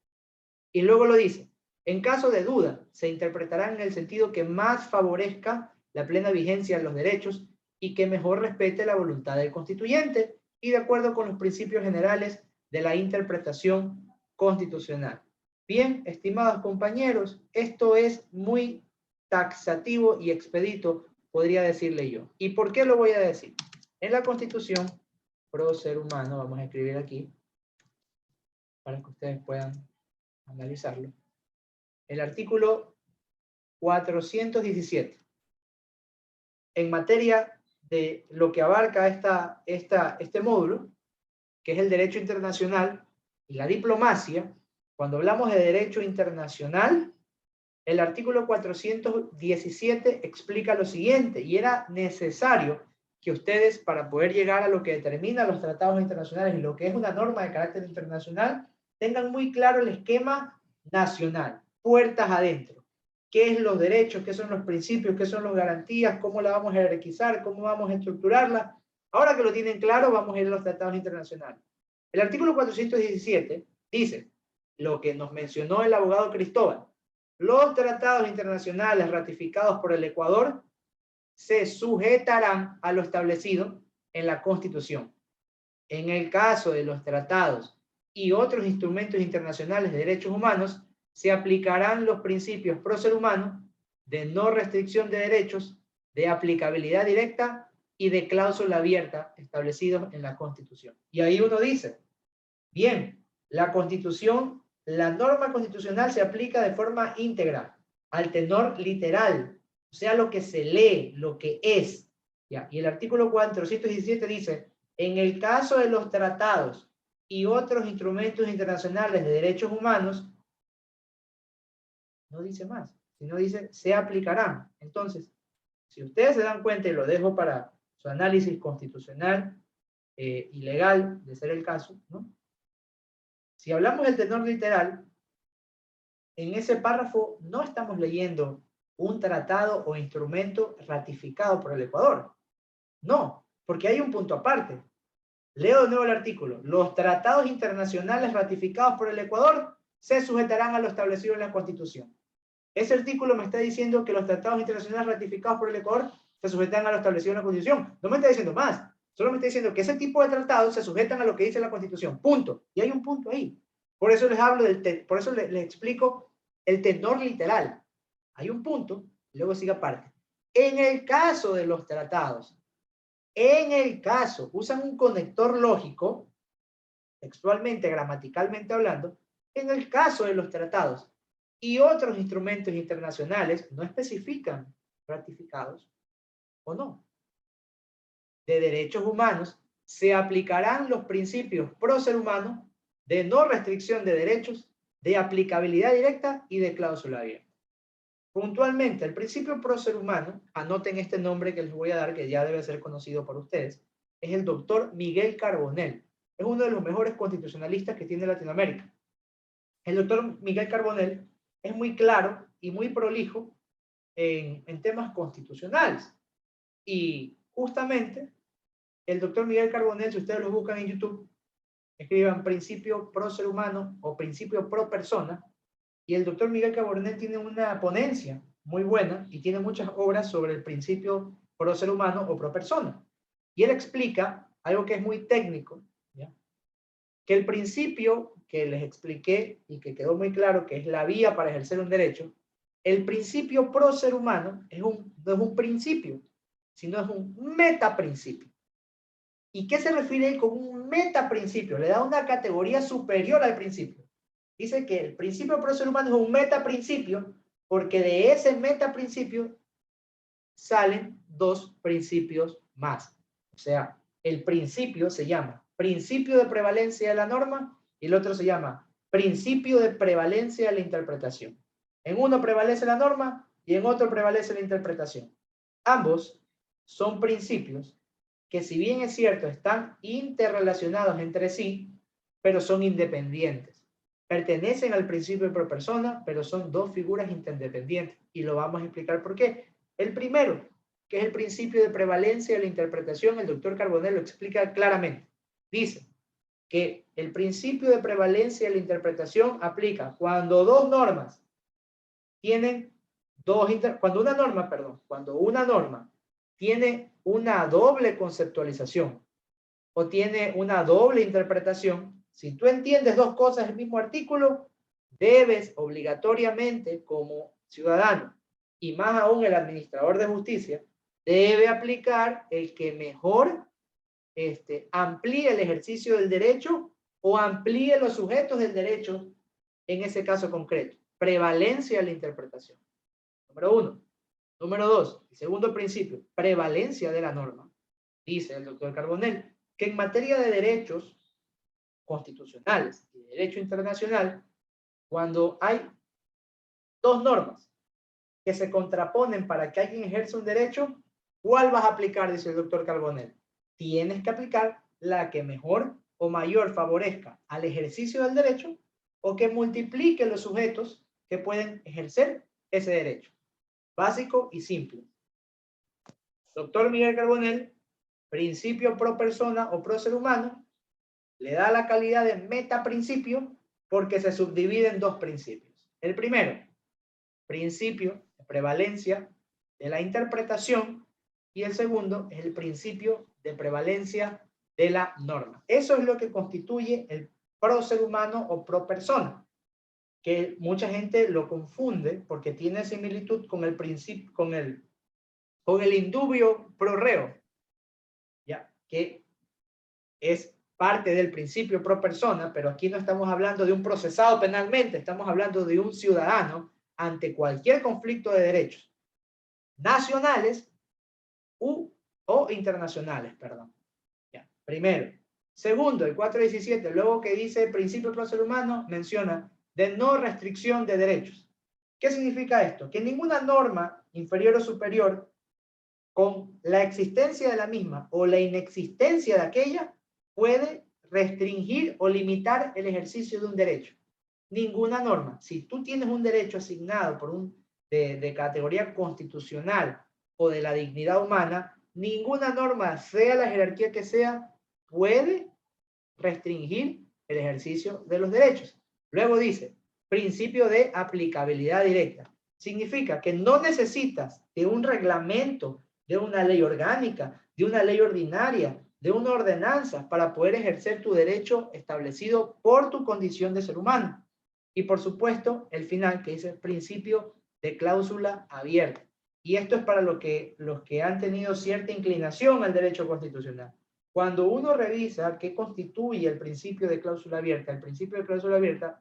Y luego lo dice, en caso de duda, se interpretará en el sentido que más favorezca la plena vigencia de los derechos y que mejor respete la voluntad del constituyente y de acuerdo con los principios generales de la interpretación constitucional. Bien, estimados compañeros, esto es muy taxativo y expedito, podría decirle yo. ¿Y por qué lo voy a decir? En la Constitución pro ser humano, vamos a escribir aquí, para que ustedes puedan analizarlo. El artículo 417. En materia de lo que abarca este módulo, que es el derecho internacional y la diplomacia, cuando hablamos de derecho internacional, el artículo 417 explica lo siguiente, y era necesario que ustedes, para poder llegar a lo que determina los tratados internacionales y lo que es una norma de carácter internacional, tengan muy claro el esquema nacional, puertas adentro. ¿Qué es los derechos? ¿Qué son los principios? ¿Qué son las garantías? ¿Cómo la vamos a jerarquizar? ¿Cómo vamos a estructurarla? Ahora que lo tienen claro, vamos a ir a los tratados internacionales. El artículo 417 dice lo que nos mencionó el abogado Cristóbal. Los tratados internacionales ratificados por el Ecuador se sujetarán a lo establecido en la Constitución. En el caso de los tratados y otros instrumentos internacionales de derechos humanos, se aplicarán los principios pro ser humano, de no restricción de derechos, de aplicabilidad directa y de cláusula abierta establecidos en la Constitución. Y ahí uno dice, bien, la Constitución, la norma constitucional se aplica de forma íntegra, al tenor literal, o sea, lo que se lee, lo que es. ¿Ya? Y el artículo 417 dice, en el caso de los tratados y otros instrumentos internacionales de derechos humanos, no dice más, sino dice, se aplicarán. Entonces, si ustedes se dan cuenta, y lo dejo para su análisis constitucional y legal, de ser el caso, ¿no? Si hablamos del tenor literal, en ese párrafo no estamos leyendo un tratado o instrumento ratificado por el Ecuador. No, porque hay un punto aparte. Leo de nuevo el artículo. Los tratados internacionales ratificados por el Ecuador se sujetarán a lo establecido en la Constitución. Ese artículo me está diciendo que los tratados internacionales ratificados por el Ecuador se sujetan a lo establecido en la Constitución. No me está diciendo más. Solo me está diciendo que ese tipo de tratados se sujetan a lo que dice la Constitución. Punto. Y hay un punto ahí. Por eso les hablo por eso les explico el tenor literal. Hay un punto, y luego sigue aparte. En el caso de los tratados, usan un conector lógico, textualmente, gramaticalmente hablando, en el caso de los tratados y otros instrumentos internacionales, no especifican ratificados o no, de derechos humanos, se aplicarán los principios pro ser humano, de no restricción de derechos, de aplicabilidad directa y de cláusula abierta. Puntualmente, el principio pro ser humano, anoten este nombre que les voy a dar, que ya debe ser conocido por ustedes, es el doctor Miguel Carbonell. Es uno de los mejores constitucionalistas que tiene Latinoamérica. El doctor Miguel Carbonell es muy claro y muy prolijo en temas constitucionales. Y justamente, el doctor Miguel Carbonell, si ustedes lo buscan en YouTube, escriban principio pro ser humano o principio pro persona, y el doctor Miguel Carbonell tiene una ponencia muy buena y tiene muchas obras sobre el principio pro ser humano o pro persona. Y él explica algo que es muy técnico, ¿ya? Que el principio que les expliqué y que quedó muy claro que es la vía para ejercer un derecho, el principio pro ser humano no es un principio, sino es un metaprincipio. ¿Y qué se refiere con un metaprincipio? Le da una categoría superior al principio. Dice que el principio pro ser humano es un metaprincipio porque de ese metaprincipio salen dos principios más. O sea, el principio se llama principio de prevalencia de la norma y el otro se llama principio de prevalencia de la interpretación. En uno prevalece la norma y en otro prevalece la interpretación. Ambos son principios que, si bien es cierto, están interrelacionados entre sí, pero son independientes. Pertenecen al principio pro persona, pero son dos figuras interdependientes. Y lo vamos a explicar por qué. El primero, que es el principio de prevalencia de la interpretación, el doctor Carbonell lo explica claramente. Dice que el principio de prevalencia de la interpretación aplica cuando dos normas tienen cuando una norma tiene una doble conceptualización o tiene una doble interpretación, si tú entiendes dos cosas del mismo artículo, debes obligatoriamente como ciudadano, y más aún el administrador de justicia, debe aplicar el que mejor amplíe el ejercicio del derecho o amplíe los sujetos del derecho en ese caso concreto. Prevalencia de la interpretación. Número uno. Número dos, el segundo principio, prevalencia de la norma. Dice el doctor Carbonell que en materia de derechos constitucionales y de derecho internacional, cuando hay dos normas que se contraponen para que alguien ejerza un derecho, ¿cuál vas a aplicar? Dice el doctor Carbonell. Tienes que aplicar la que mejor o mayor favorezca al ejercicio del derecho o que multiplique los sujetos que pueden ejercer ese derecho. Básico y simple. Doctor Miguel Carbonell, principio pro persona o pro ser humano, le da la calidad de metaprincipio porque se subdivide en dos principios. El primero, principio de prevalencia de la interpretación, y el segundo es el principio de prevalencia de la norma. Eso es lo que constituye el pro ser humano o pro persona, que mucha gente lo confunde porque tiene similitud con el principio, con el indubio pro reo, ya, que es parte del principio pro persona, pero aquí no estamos hablando de un procesado penalmente, estamos hablando de un ciudadano ante cualquier conflicto de derechos nacionales o internacionales, perdón. Ya, primero. Segundo, el 417, luego que dice principio pro ser humano, menciona de no restricción de derechos. ¿Qué significa esto? Que ninguna norma inferior o superior, con la existencia de la misma o la inexistencia de aquella, puede restringir o limitar el ejercicio de un derecho. Ninguna norma. Si tú tienes un derecho asignado por de categoría constitucional o de la dignidad humana, ninguna norma, sea la jerarquía que sea, puede restringir el ejercicio de los derechos. Luego dice, principio de aplicabilidad directa. Significa que no necesitas de un reglamento, de una ley orgánica, de una ley ordinaria, de una ordenanza para poder ejercer tu derecho establecido por tu condición de ser humano. Y por supuesto, el final que dice principio de cláusula abierta. Y esto es para los que han tenido cierta inclinación al derecho constitucional. Cuando uno revisa qué constituye el principio de cláusula abierta, el principio de cláusula abierta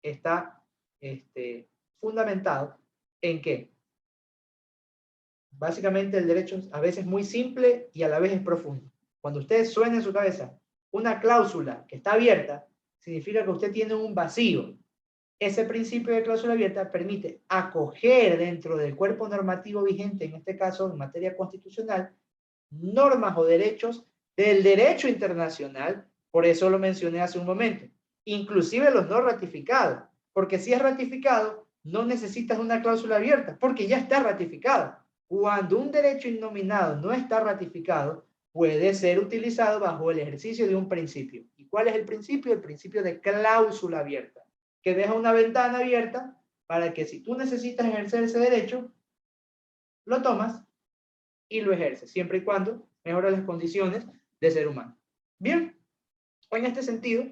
está fundamentado en que básicamente el derecho a veces es muy simple y a la vez es profundo. Cuando usted suena en su cabeza una cláusula que está abierta, significa que usted tiene un vacío. Ese principio de cláusula abierta permite acoger dentro del cuerpo normativo vigente, en este caso en materia constitucional, normas o derechos del derecho internacional, por eso lo mencioné hace un momento, inclusive los no ratificados, porque si es ratificado, no necesitas una cláusula abierta, porque ya está ratificado. Cuando un derecho innominado no está ratificado, puede ser utilizado bajo el ejercicio de un principio. ¿Y cuál es el principio? El principio de cláusula abierta, que deja una ventana abierta para que si tú necesitas ejercer ese derecho, lo tomas y lo ejerces, siempre y cuando mejora las condiciones de ser humano. Bien, en este sentido,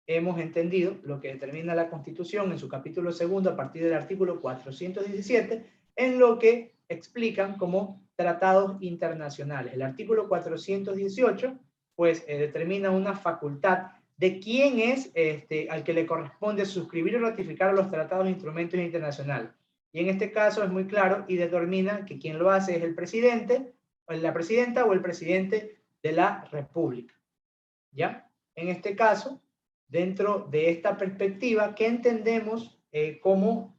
hemos entendido lo que determina la Constitución en su capítulo 2 a partir del artículo 417, en lo que explican como tratados internacionales. El artículo 418, pues, determina una facultad de quién es al que le corresponde suscribir y ratificar los tratados e instrumentos internacionales. Y en este caso es muy claro y determina que quien lo hace es el presidente, o la presidenta o el presidente de la República. ¿Ya? En este caso, dentro de esta perspectiva, ¿qué entendemos como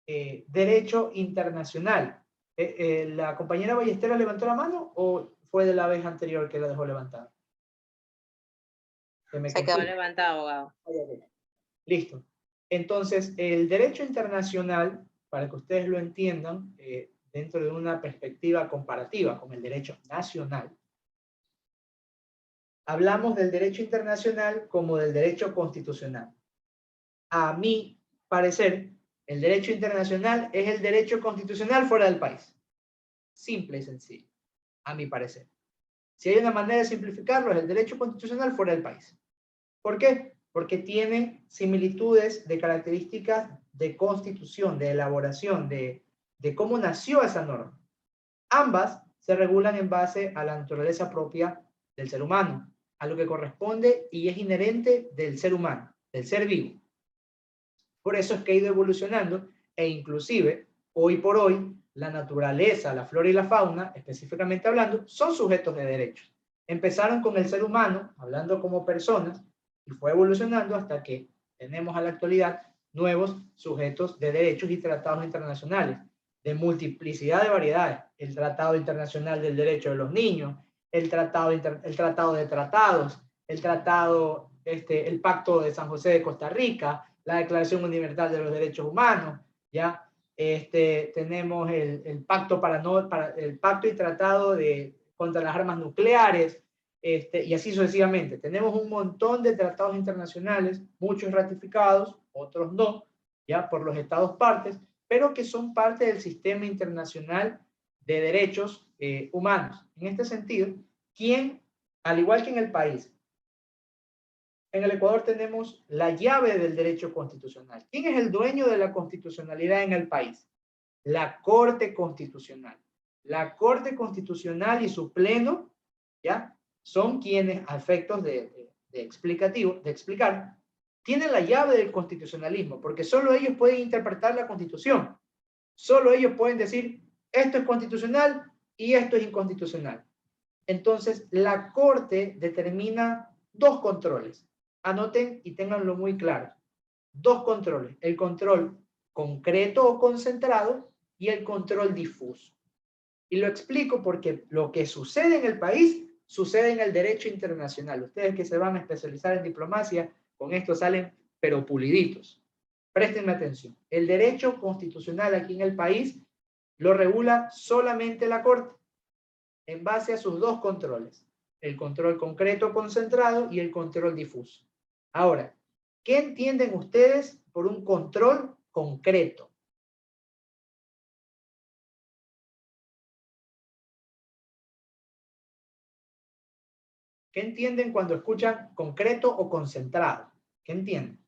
derecho internacional? ¿La compañera Ballesteros levantó la mano o fue de la vez anterior que la dejó levantada? Se quedó levantado, abogado. Listo. Entonces, el derecho internacional, para que ustedes lo entiendan, dentro de una perspectiva comparativa con el derecho nacional, hablamos del derecho internacional como del derecho constitucional. A mi parecer, el derecho internacional es el derecho constitucional fuera del país. Simple y sencillo, a mi parecer. Si hay una manera de simplificarlo, es el derecho constitucional fuera del país. ¿Por qué? Porque tiene similitudes de características de constitución, de elaboración, de cómo nació esa norma. Ambas se regulan en base a la naturaleza propia del ser humano, a lo que corresponde y es inherente del ser humano, del ser vivo. Por eso es que ha ido evolucionando e inclusive, hoy por hoy, la naturaleza, la flora y la fauna, específicamente hablando, son sujetos de derechos. Empezaron con el ser humano, hablando como personas, y fue evolucionando hasta que tenemos a la actualidad nuevos sujetos de derechos y tratados internacionales, de multiplicidad de variedades. El Tratado Internacional del Derecho de los Niños, el Tratado de Tratados, el Pacto de San José de Costa Rica, la Declaración Universal de los Derechos Humanos, ¿ya? Tenemos el Pacto el Pacto y Tratado contra las Armas Nucleares, y así sucesivamente. Tenemos un montón de tratados internacionales, muchos ratificados, otros no, ya por los estados partes, pero que son parte del sistema internacional de derechos humanos. En este sentido, ¿quién, al igual que en el país, en el Ecuador tenemos la llave del derecho constitucional? ¿Quién es el dueño de la constitucionalidad en el país? La Corte Constitucional. La Corte Constitucional y su pleno, ¿ya?, son quienes, a efectos de explicar, tienen la llave del constitucionalismo, porque solo ellos pueden interpretar la Constitución. Solo ellos pueden decir, esto es constitucional y esto es inconstitucional. Entonces, la Corte determina dos controles. Anoten y ténganlo muy claro. Dos controles. El control concreto o concentrado y el control difuso. Y lo explico porque lo que sucede en el país sucede en el derecho internacional. Ustedes que se van a especializar en diplomacia, con esto salen pero puliditos. Préstenme atención. El derecho constitucional aquí en el país lo regula solamente la Corte en base a sus dos controles. El control concreto concentrado y el control difuso. Ahora, ¿qué entienden ustedes por un control concreto? ¿Qué entienden cuando escuchan concreto o concentrado? ¿Qué entienden?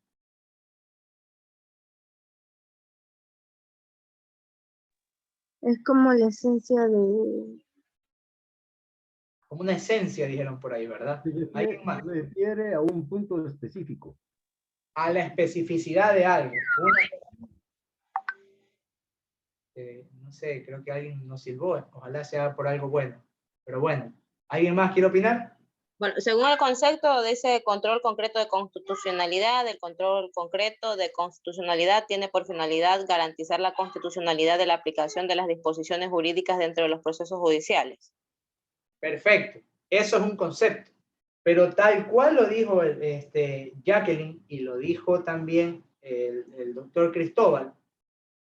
Es como la esencia de... Como una esencia, dijeron por ahí, ¿verdad? ¿Alguien más? Se refiere a un punto específico. A la especificidad de algo. No sé, creo que alguien nos silbó. Ojalá sea por algo bueno. Pero bueno, ¿alguien más quiere opinar? Bueno, según el concepto de ese control concreto de constitucionalidad, el control concreto de constitucionalidad tiene por finalidad garantizar la constitucionalidad de la aplicación de las disposiciones jurídicas dentro de los procesos judiciales. Perfecto, eso es un concepto. Pero tal cual lo dijo Jacqueline y lo dijo también el doctor Cristóbal,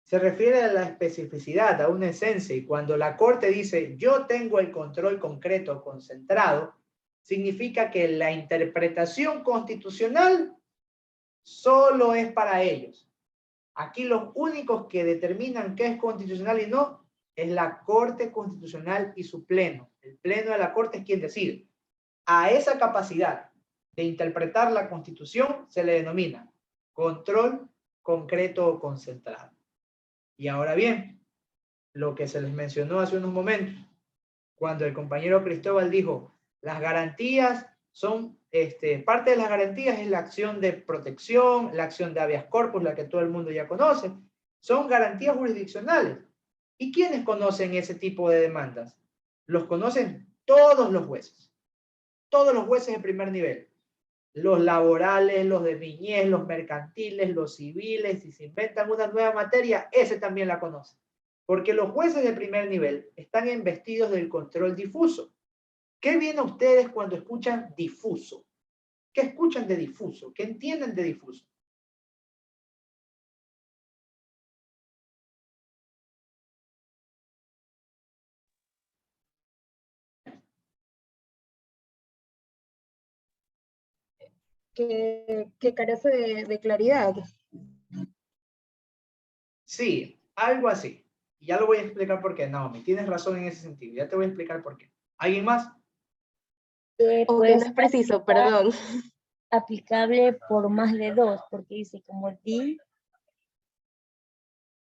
se refiere a la especificidad, a una esencia. Y cuando la Corte dice, yo tengo el control concreto concentrado, significa que la interpretación constitucional solo es para ellos. Aquí los únicos que determinan qué es constitucional y no es la Corte Constitucional y su pleno. El pleno de la Corte es quien decide. A esa capacidad de interpretar la Constitución se le denomina control concreto o concentrado. Y ahora bien, lo que se les mencionó hace unos momentos, cuando el compañero Cristóbal dijo, las garantías son, parte de las garantías es la acción de protección, la acción de habeas corpus, la que todo el mundo ya conoce, son garantías jurisdiccionales. ¿Y quiénes conocen ese tipo de demandas? Los conocen todos los jueces de primer nivel. Los laborales, los de niñez, los mercantiles, los civiles, si se inventan una nueva materia, ese también la conoce. Porque los jueces de primer nivel están investidos del control difuso. ¿Qué viene a ustedes cuando escuchan difuso? ¿Qué escuchan de difuso? ¿Qué entienden de difuso? Que carece de claridad. Sí, algo así. Y ya lo voy a explicar por qué. Naomi, tienes razón en ese sentido. Ya te voy a explicar por qué. ¿Alguien más? O que no es preciso, perdón. Aplicable por más de dos, porque dice como di.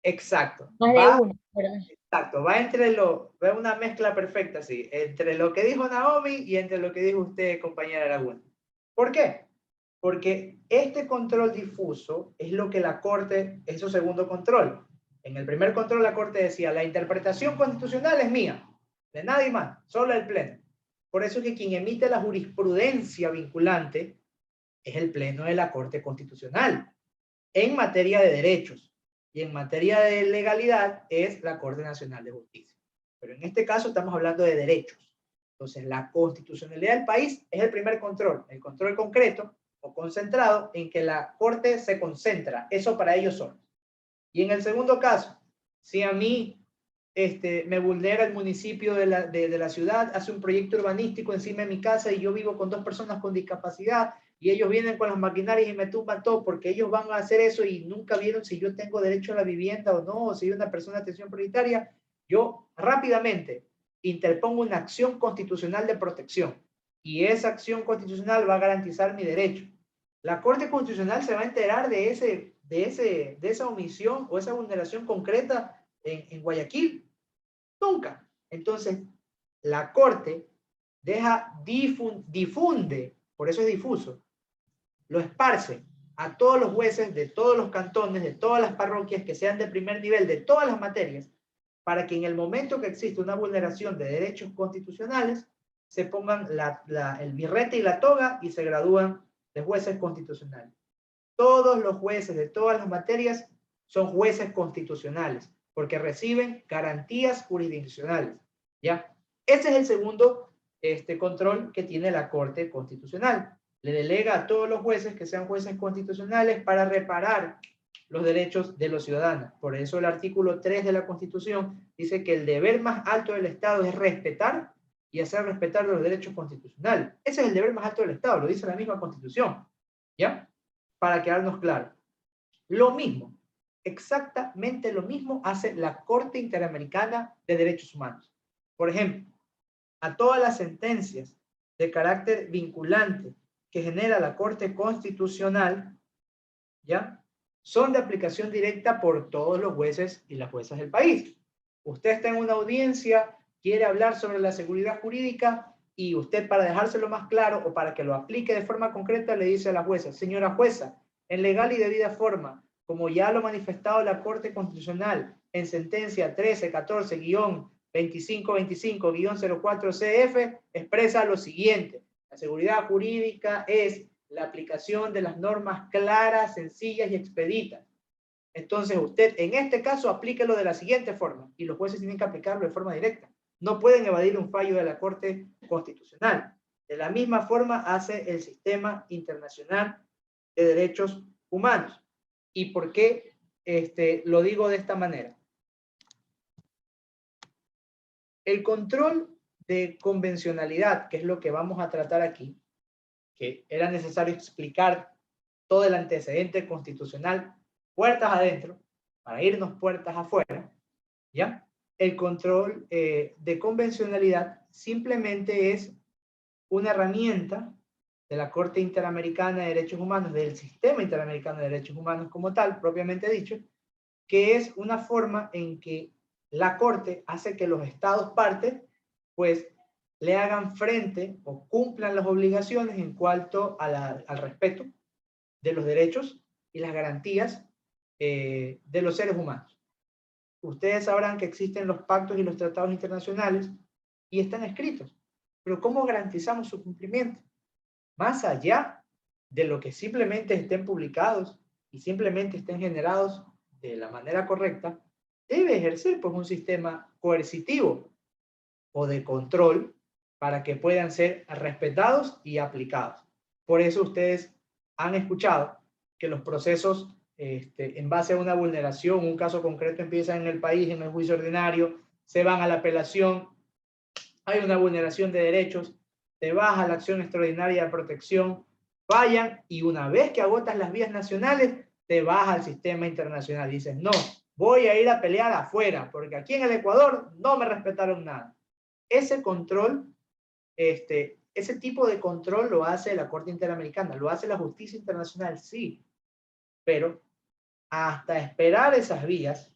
Exacto. Más de uno, ¿verdad? Exacto. Va una mezcla perfecta, sí, entre lo que dijo Naomi y entre lo que dijo usted, compañera Aragón. ¿Por qué? Porque este control difuso es lo que la Corte, es su segundo control. En el primer control la Corte decía, la interpretación constitucional es mía, de nadie más, solo el Pleno. Por eso es que quien emite la jurisprudencia vinculante es el Pleno de la Corte Constitucional, en materia de derechos, y en materia de legalidad es la Corte Nacional de Justicia. Pero en este caso estamos hablando de derechos. Entonces la constitucionalidad del país es el primer control, el control concreto o concentrado en que la Corte se concentra, eso para ellos solos. Y en el segundo caso, si a mí me vulnera el municipio de la ciudad, hace un proyecto urbanístico encima de mi casa y yo vivo con 2 personas con discapacidad y ellos vienen con las maquinarias y me tumban todo porque ellos van a hacer eso y nunca vieron si yo tengo derecho a la vivienda o no, o si hay una persona de atención prioritaria, yo rápidamente interpongo una acción constitucional de protección y esa acción constitucional va a garantizar mi derecho. La Corte Constitucional se va a enterar de esa omisión o esa vulneración concreta en Guayaquil. Nunca. Entonces, la Corte difunde, por eso es difuso, lo esparce a todos los jueces de todos los cantones, de todas las parroquias que sean de primer nivel, de todas las materias, para que en el momento que existe una vulneración de derechos constitucionales, se pongan el birrete y la toga y se gradúan de jueces constitucionales. Todos los jueces de todas las materias son jueces constitucionales, porque reciben garantías jurisdiccionales, ¿ya? Ese es el segundo control que tiene la Corte Constitucional. Le delega a todos los jueces que sean jueces constitucionales para reparar los derechos de los ciudadanos. Por eso el artículo 3 de la Constitución dice que el deber más alto del Estado es respetar y hacer respetar los derechos constitucionales. Ese es el deber más alto del Estado, lo dice la misma Constitución, ¿ya? Para quedarnos claros. Lo mismo, exactamente lo mismo hace la Corte Interamericana de Derechos Humanos. Por ejemplo, a todas las sentencias de carácter vinculante que genera la Corte Constitucional, ¿ya? Son de aplicación directa por todos los jueces y las juezas del país. Usted está en una audiencia, quiere hablar sobre la seguridad jurídica y usted, para dejárselo más claro o para que lo aplique de forma concreta, le dice a la jueza, señora jueza, en legal y debida forma, como ya lo ha manifestado la Corte Constitucional en sentencia 13-14-2525-04 expresa lo siguiente: la seguridad jurídica es la aplicación de las normas claras, sencillas y expeditas. Entonces usted en este caso aplíquelo de la siguiente forma y los jueces tienen que aplicarlo de forma directa. No pueden evadir un fallo de la Corte Constitucional. De la misma forma hace el sistema internacional de derechos humanos. ¿Y por qué lo digo de esta manera? El control de convencionalidad, que es lo que vamos a tratar aquí, que era necesario explicar todo el antecedente constitucional puertas adentro para irnos puertas afuera, ¿ya? El control de convencionalidad simplemente es una herramienta de la Corte Interamericana de Derechos Humanos, del Sistema Interamericano de Derechos Humanos como tal, propiamente dicho, que es una forma en que la Corte hace que los estados partes, pues, le hagan frente o cumplan las obligaciones en cuanto a al respeto de los derechos y las garantías de los seres humanos. Ustedes sabrán que existen los pactos y los tratados internacionales y están escritos, pero ¿cómo garantizamos su cumplimiento? Más allá de lo que simplemente estén publicados y simplemente estén generados de la manera correcta, debe ejercer pues un sistema coercitivo o de control para que puedan ser respetados y aplicados. Por eso ustedes han escuchado que los procesos en base a una vulneración, un caso concreto empieza en el país, en el juicio ordinario, se van a la apelación, hay una vulneración de derechos, te vas a la acción extraordinaria de protección, vayan y una vez que agotas las vías nacionales, te vas al sistema internacional. Dices, no, voy a ir a pelear afuera, porque aquí en el Ecuador no me respetaron nada. Ese control, ese tipo de control lo hace la Corte Interamericana, lo hace la justicia internacional, sí, pero hasta esperar esas vías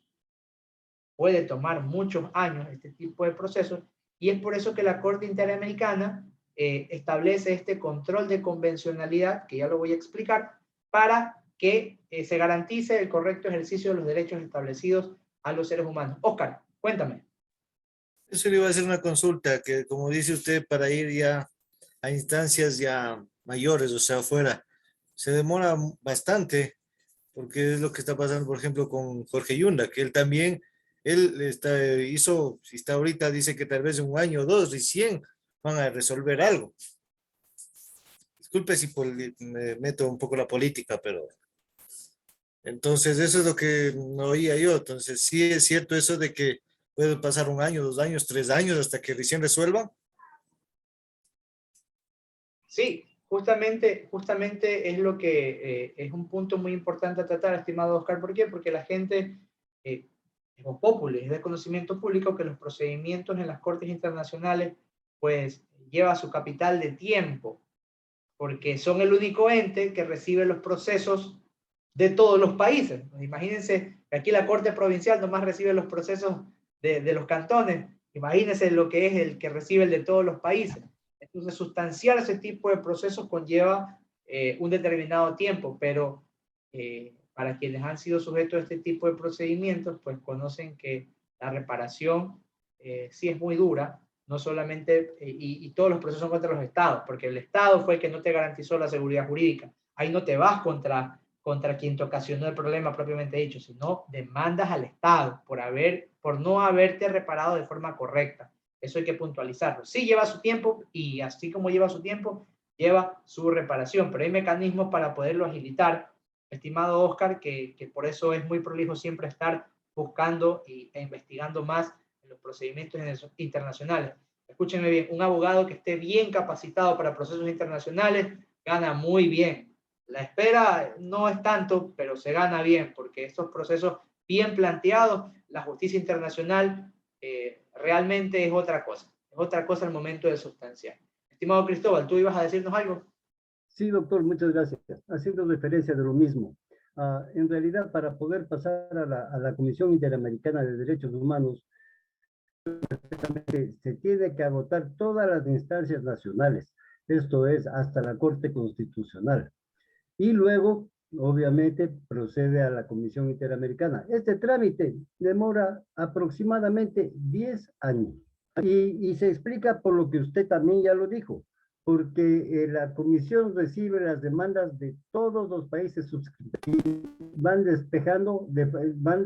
puede tomar muchos años este tipo de procesos, y es por eso que la Corte Interamericana establece este control de convencionalidad, que ya lo voy a explicar, para que se garantice el correcto ejercicio de los derechos establecidos a los seres humanos. Oscar, cuéntame. Eso le iba a hacer una consulta, que como dice usted, para ir ya a instancias ya mayores, o sea, afuera, se demora bastante, porque es lo que está pasando, por ejemplo, con Jorge Yunda, que él también, si está ahorita, dice que tal vez en un año o dos, recién van a resolver algo. Disculpe si me meto un poco la política, pero entonces eso es lo que no oía yo. Entonces sí es cierto eso de que puede pasar un año, 2 años, 3 años hasta que recién resuelvan. Sí, justamente es lo que es un punto muy importante a tratar, estimado Oscar. ¿Por qué? Porque la gente, es populi, es de conocimiento público que los procedimientos en las cortes internacionales, pues, lleva su capital de tiempo, porque son el único ente que recibe los procesos de todos los países. Imagínense que aquí la Corte Provincial nomás recibe los procesos de los cantones. Imagínense lo que es el que recibe el de todos los países. Entonces, sustanciar ese tipo de procesos conlleva un determinado tiempo, pero para quienes han sido sujetos a este tipo de procedimientos, pues conocen que la reparación sí es muy dura, no solamente, y todos los procesos son contra los estados, porque el estado fue el que no te garantizó la seguridad jurídica. Ahí no te vas contra quien te ocasionó el problema propiamente dicho, sino demandas al estado por no haberte reparado de forma correcta. Eso hay que puntualizarlo. Sí lleva su tiempo, y así como lleva su tiempo, lleva su reparación, pero hay mecanismos para poderlo agilitar, estimado Oscar, que por eso es muy prolijo siempre estar buscando e investigando más en los procedimientos internacionales. Escúchenme bien, un abogado que esté bien capacitado para procesos internacionales gana muy bien. La espera no es tanto, pero se gana bien, porque estos procesos bien planteados, la justicia internacional realmente es otra cosa al momento de sustanciar. Estimado Cristóbal, ¿tú ibas a decirnos algo? Sí, doctor, muchas gracias. Haciendo referencia de lo mismo. En realidad, para poder pasar a la Comisión Interamericana de Derechos Humanos, se tiene que agotar todas las instancias nacionales, esto es, hasta la Corte Constitucional. Y luego, obviamente, procede a la Comisión Interamericana. Este trámite demora aproximadamente 10 años. Y se explica por lo que usted también ya lo dijo, porque la Comisión recibe las demandas de todos los países suscriptores y van despejando, van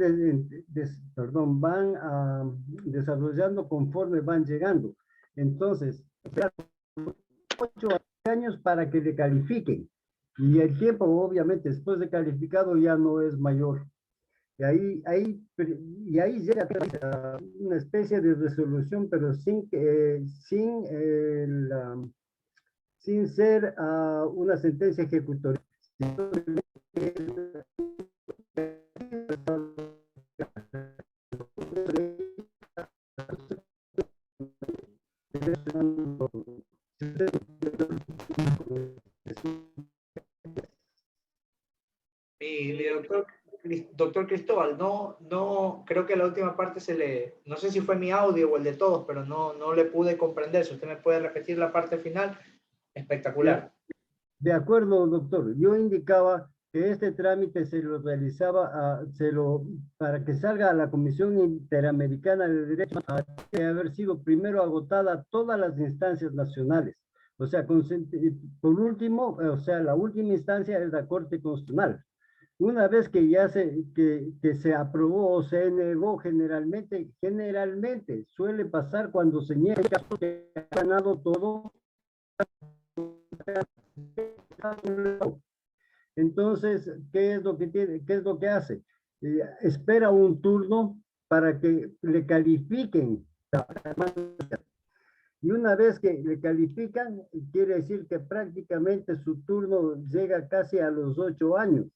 desarrollando conforme van llegando. Entonces, 8 años para que le califiquen. Y el tiempo, obviamente, después de calificado ya no es mayor. Y ahí llega a una especie de resolución, pero sin ser una sentencia ejecutoria. doctor Cristóbal, no, creo que la última parte no sé si fue mi audio o el de todos, pero no le pude comprender. Si usted me puede repetir la parte final, espectacular. De acuerdo, doctor. Yo indicaba que este trámite se lo realizaba, para que salga a la Comisión Interamericana de Derechos Humanos, de haber sido primero agotada todas las instancias nacionales. O sea, por último, o sea, la última instancia es la Corte Constitucional. Una vez que ya que se aprobó o se negó, generalmente suele pasar cuando se niega el caso que ha ganado todo. Entonces, ¿qué es lo que hace? Espera un turno para que le califiquen. Y una vez que le califican, quiere decir que prácticamente su turno llega casi a los 8 años.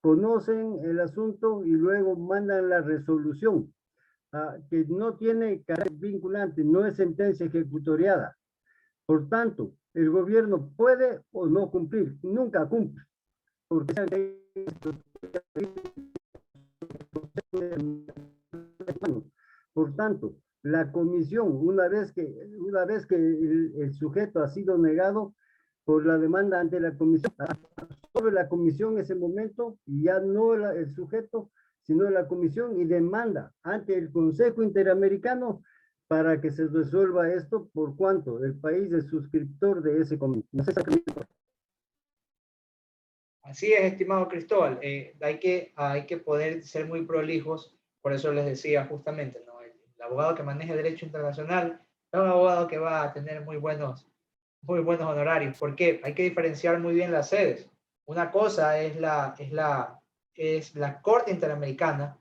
Conocen el asunto y luego mandan la resolución, que no tiene carácter vinculante, no es sentencia ejecutoriada. Por tanto, el gobierno puede o no cumplir, nunca cumple, porque por tanto, la comisión, una vez que el sujeto ha sido negado por la demanda ante la comisión, sobre la comisión en ese momento, y ya no el sujeto, sino la comisión, y demanda ante el Consejo Interamericano para que se resuelva esto, por cuanto el país es suscriptor de ese comité. No sé si... Así es, estimado Cristóbal. Hay que poder ser muy prolijos, por eso les decía justamente, ¿no? El abogado que maneja derecho internacional es un abogado que va a tener muy buenos honorarios. ¿Por qué? Hay que diferenciar muy bien las sedes. Una cosa es la Corte Interamericana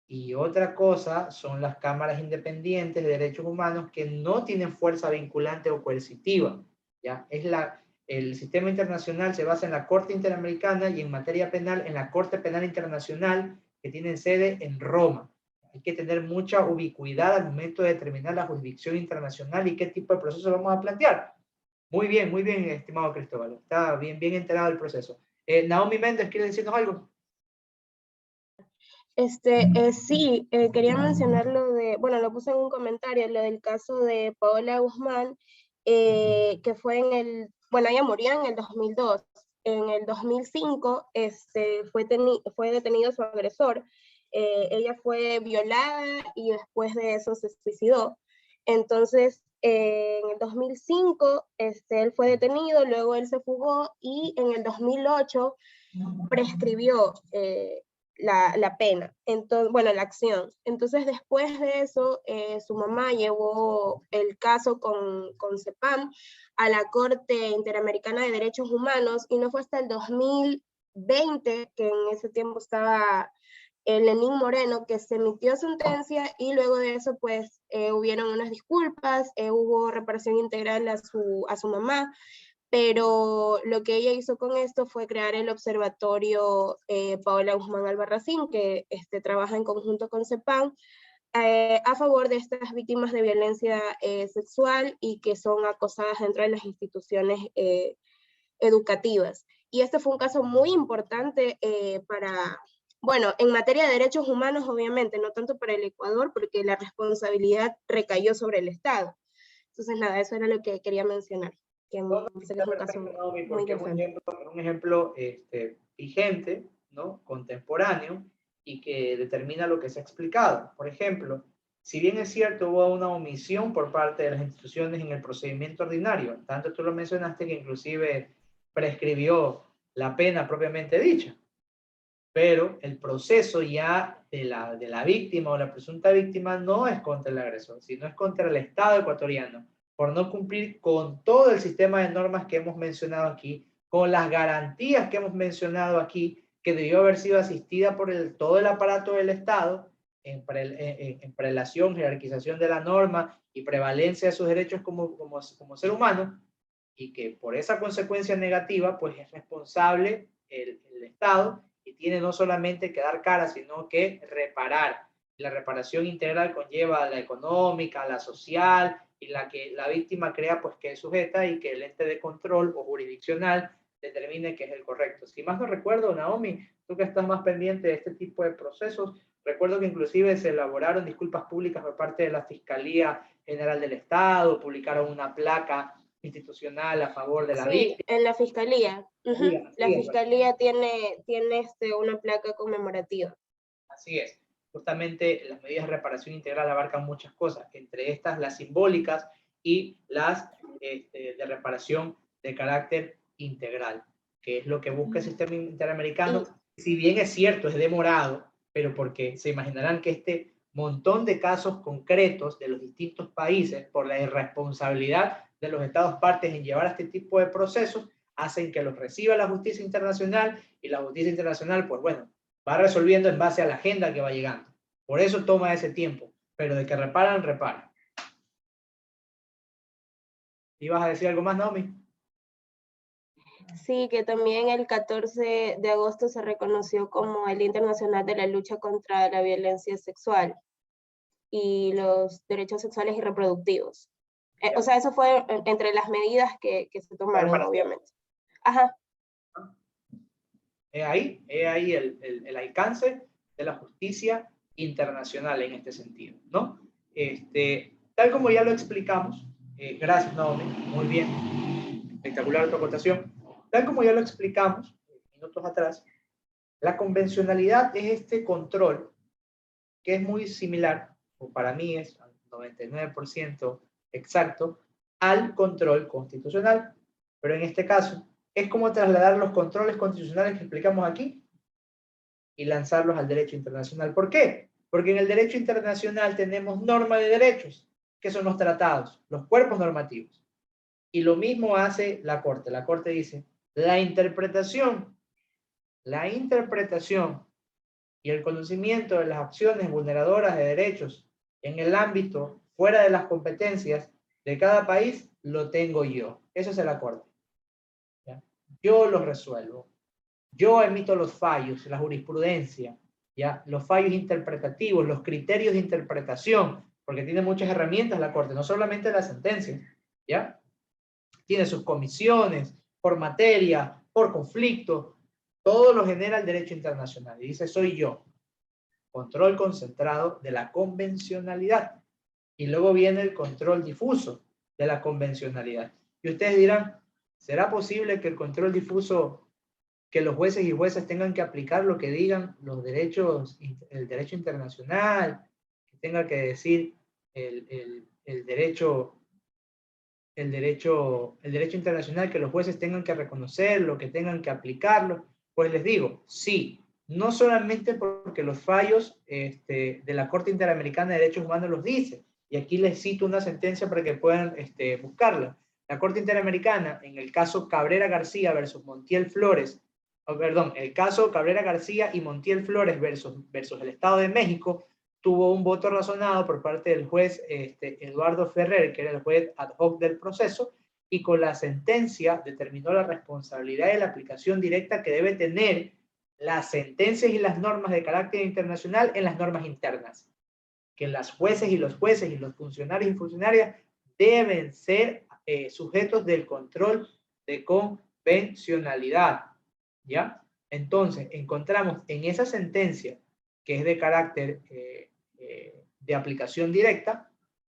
y otra cosa son las cámaras independientes de derechos humanos que no tienen fuerza vinculante o coercitiva. ¿Ya? El sistema internacional se basa en la Corte Interamericana y en materia penal en la Corte Penal Internacional, que tienen sede en Roma. Hay que tener mucha ubicuidad al momento de determinar la jurisdicción internacional y qué tipo de proceso vamos a plantear. Muy bien, estimado Cristóbal. Está bien enterado del proceso. Naomi Méndez, ¿quiere decirnos algo? Sí, quería mencionar lo puse en un comentario, lo del caso de Paola Guzmán, que fue ella murió en el 2002. En el 2005 fue detenido su agresor. Ella fue violada y después de eso se suicidó. Entonces, en el 2005 él fue detenido, luego él se fugó y en el 2008 prescribió la pena, la acción. Entonces, después de eso, su mamá llevó el caso con CEPAM a la Corte Interamericana de Derechos Humanos y no fue hasta el 2020, que en ese tiempo estaba Lenín Moreno, que se emitió sentencia y luego de eso pues hubieron unas disculpas, hubo reparación integral a su mamá, pero lo que ella hizo con esto fue crear el observatorio Paola Guzmán Albarracín, que trabaja en conjunto con CEPAM a favor de estas víctimas de violencia sexual y que son acosadas dentro de las instituciones educativas. Y este fue un caso muy importante en materia de derechos humanos, obviamente, no tanto para el Ecuador, porque la responsabilidad recayó sobre el Estado. Entonces, nada, eso era lo que quería mencionar. Que es un caso muy interesante. Un ejemplo vigente, ¿no? Contemporáneo, y que determina lo que se ha explicado. Por ejemplo, si bien es cierto, hubo una omisión por parte de las instituciones en el procedimiento ordinario, tanto tú lo mencionaste que inclusive prescribió la pena propiamente dicha, pero el proceso ya de la víctima o la presunta víctima no es contra el agresor, sino es contra el Estado ecuatoriano, por no cumplir con todo el sistema de normas que hemos mencionado aquí, con las garantías que hemos mencionado aquí, que debió haber sido asistida por todo el aparato del Estado en prelación, jerarquización de la norma y prevalencia de sus derechos como ser humano, y que por esa consecuencia negativa, pues es responsable el Estado y tiene no solamente que dar cara, sino que reparar. La reparación integral conlleva la económica, la social y la que la víctima crea pues que es sujeta y que el ente de control o jurisdiccional determine que es el correcto. Si más no recuerdo, Naomi, tú que estás más pendiente de este tipo de procesos, recuerdo que inclusive se elaboraron disculpas públicas por parte de la Fiscalía General del Estado, publicaron una placa institucional a favor de la víctima. Sí, en la Fiscalía. Sí, La Fiscalía tiene una placa conmemorativa. Así es. Justamente las medidas de reparación integral abarcan muchas cosas, entre estas las simbólicas y las de reparación de carácter integral, que es lo que busca el sistema interamericano. Si bien es cierto, es demorado, pero porque se imaginarán que este montón de casos concretos de los distintos países, por la irresponsabilidad de los estados partes en llevar a este tipo de procesos, hacen que los reciba la justicia internacional, y la justicia internacional, pues bueno, va resolviendo en base a la agenda que va llegando. Por eso toma ese tiempo, pero de que reparan, reparan. ¿Ibas a decir algo más, Naomi? Sí, que también el 14 de agosto se reconoció como el Día Internacional de la Lucha contra la Violencia Sexual y los derechos sexuales y reproductivos. O sea, eso fue entre las medidas que se tomaron, obviamente. Ajá. Ahí el alcance de la justicia internacional en este sentido, ¿no? Tal como ya lo explicamos, gracias, Naomi, muy bien, espectacular tu aportación. Tal como ya lo explicamos minutos atrás, la convencionalidad es este control que es muy similar, o para mí es al 99% exacto, al control constitucional, pero en este caso es como trasladar los controles constitucionales que explicamos aquí y lanzarlos al derecho internacional. ¿Por qué? Porque en el derecho internacional tenemos norma de derechos, que son los tratados, los cuerpos normativos. Y lo mismo hace la Corte. La Corte dice, la interpretación y el conocimiento de las acciones vulneradoras de derechos en el ámbito fuera de las competencias de cada país, lo tengo yo. Eso es la Corte. ¿Ya? Yo los resuelvo. Yo emito los fallos, la jurisprudencia, ¿ya? Los fallos interpretativos, los criterios de interpretación, porque tiene muchas herramientas la Corte, no solamente la sentencia, ¿ya? Tiene sus comisiones, por materia, por conflicto, todo lo genera el derecho internacional. Y dice, soy yo. Control concentrado de la convencionalidad. Y luego viene el control difuso de la convencionalidad. Y ustedes dirán, ¿será posible que el control difuso, que los jueces y jueces tengan que aplicar lo que digan los derechos, el derecho internacional, que tenga que decir el derecho internacional, que los jueces tengan que reconocerlo, que tengan que aplicarlo? Pues les digo, sí, no solamente porque los fallos de la Corte Interamericana de Derechos Humanos los dice, y aquí les cito una sentencia para que puedan buscarla. La Corte Interamericana, en el caso Cabrera García versus Montiel Flores, el caso Cabrera García y Montiel Flores versus el Estado de México, tuvo un voto razonado por parte del juez Eduardo Ferrer, que era el juez ad hoc del proceso, y con la sentencia determinó la responsabilidad de la aplicación directa que debe tener las sentencias y las normas de carácter internacional en las normas internas. Que las jueces y los funcionarios y funcionarias deben ser sujetos del control de convencionalidad, ¿ya? Entonces, encontramos en esa sentencia, que es de carácter de aplicación directa,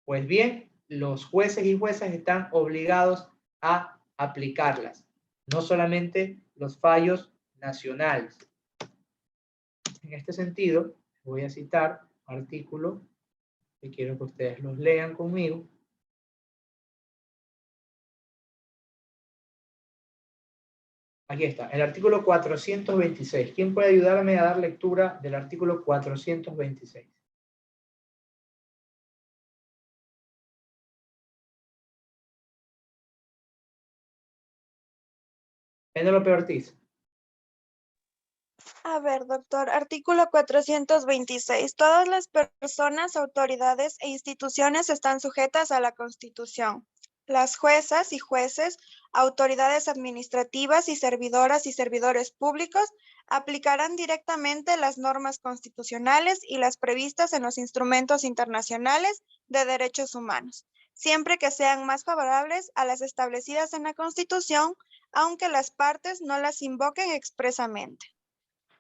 pues bien, los jueces y juezas están obligados a aplicarlas, no solamente los fallos nacionales. En este sentido, voy a citar artículo que quiero que ustedes los lean conmigo. Aquí está, el artículo 426. ¿Quién puede ayudarme a dar lectura del artículo 426? Penélope Ortiz. A ver, doctor, artículo 426. Todas las personas, autoridades e instituciones están sujetas a la Constitución. Las juezas y jueces, autoridades administrativas y servidoras y servidores públicos aplicarán directamente las normas constitucionales y las previstas en los instrumentos internacionales de derechos humanos, siempre que sean más favorables a las establecidas en la Constitución, aunque las partes no las invoquen expresamente.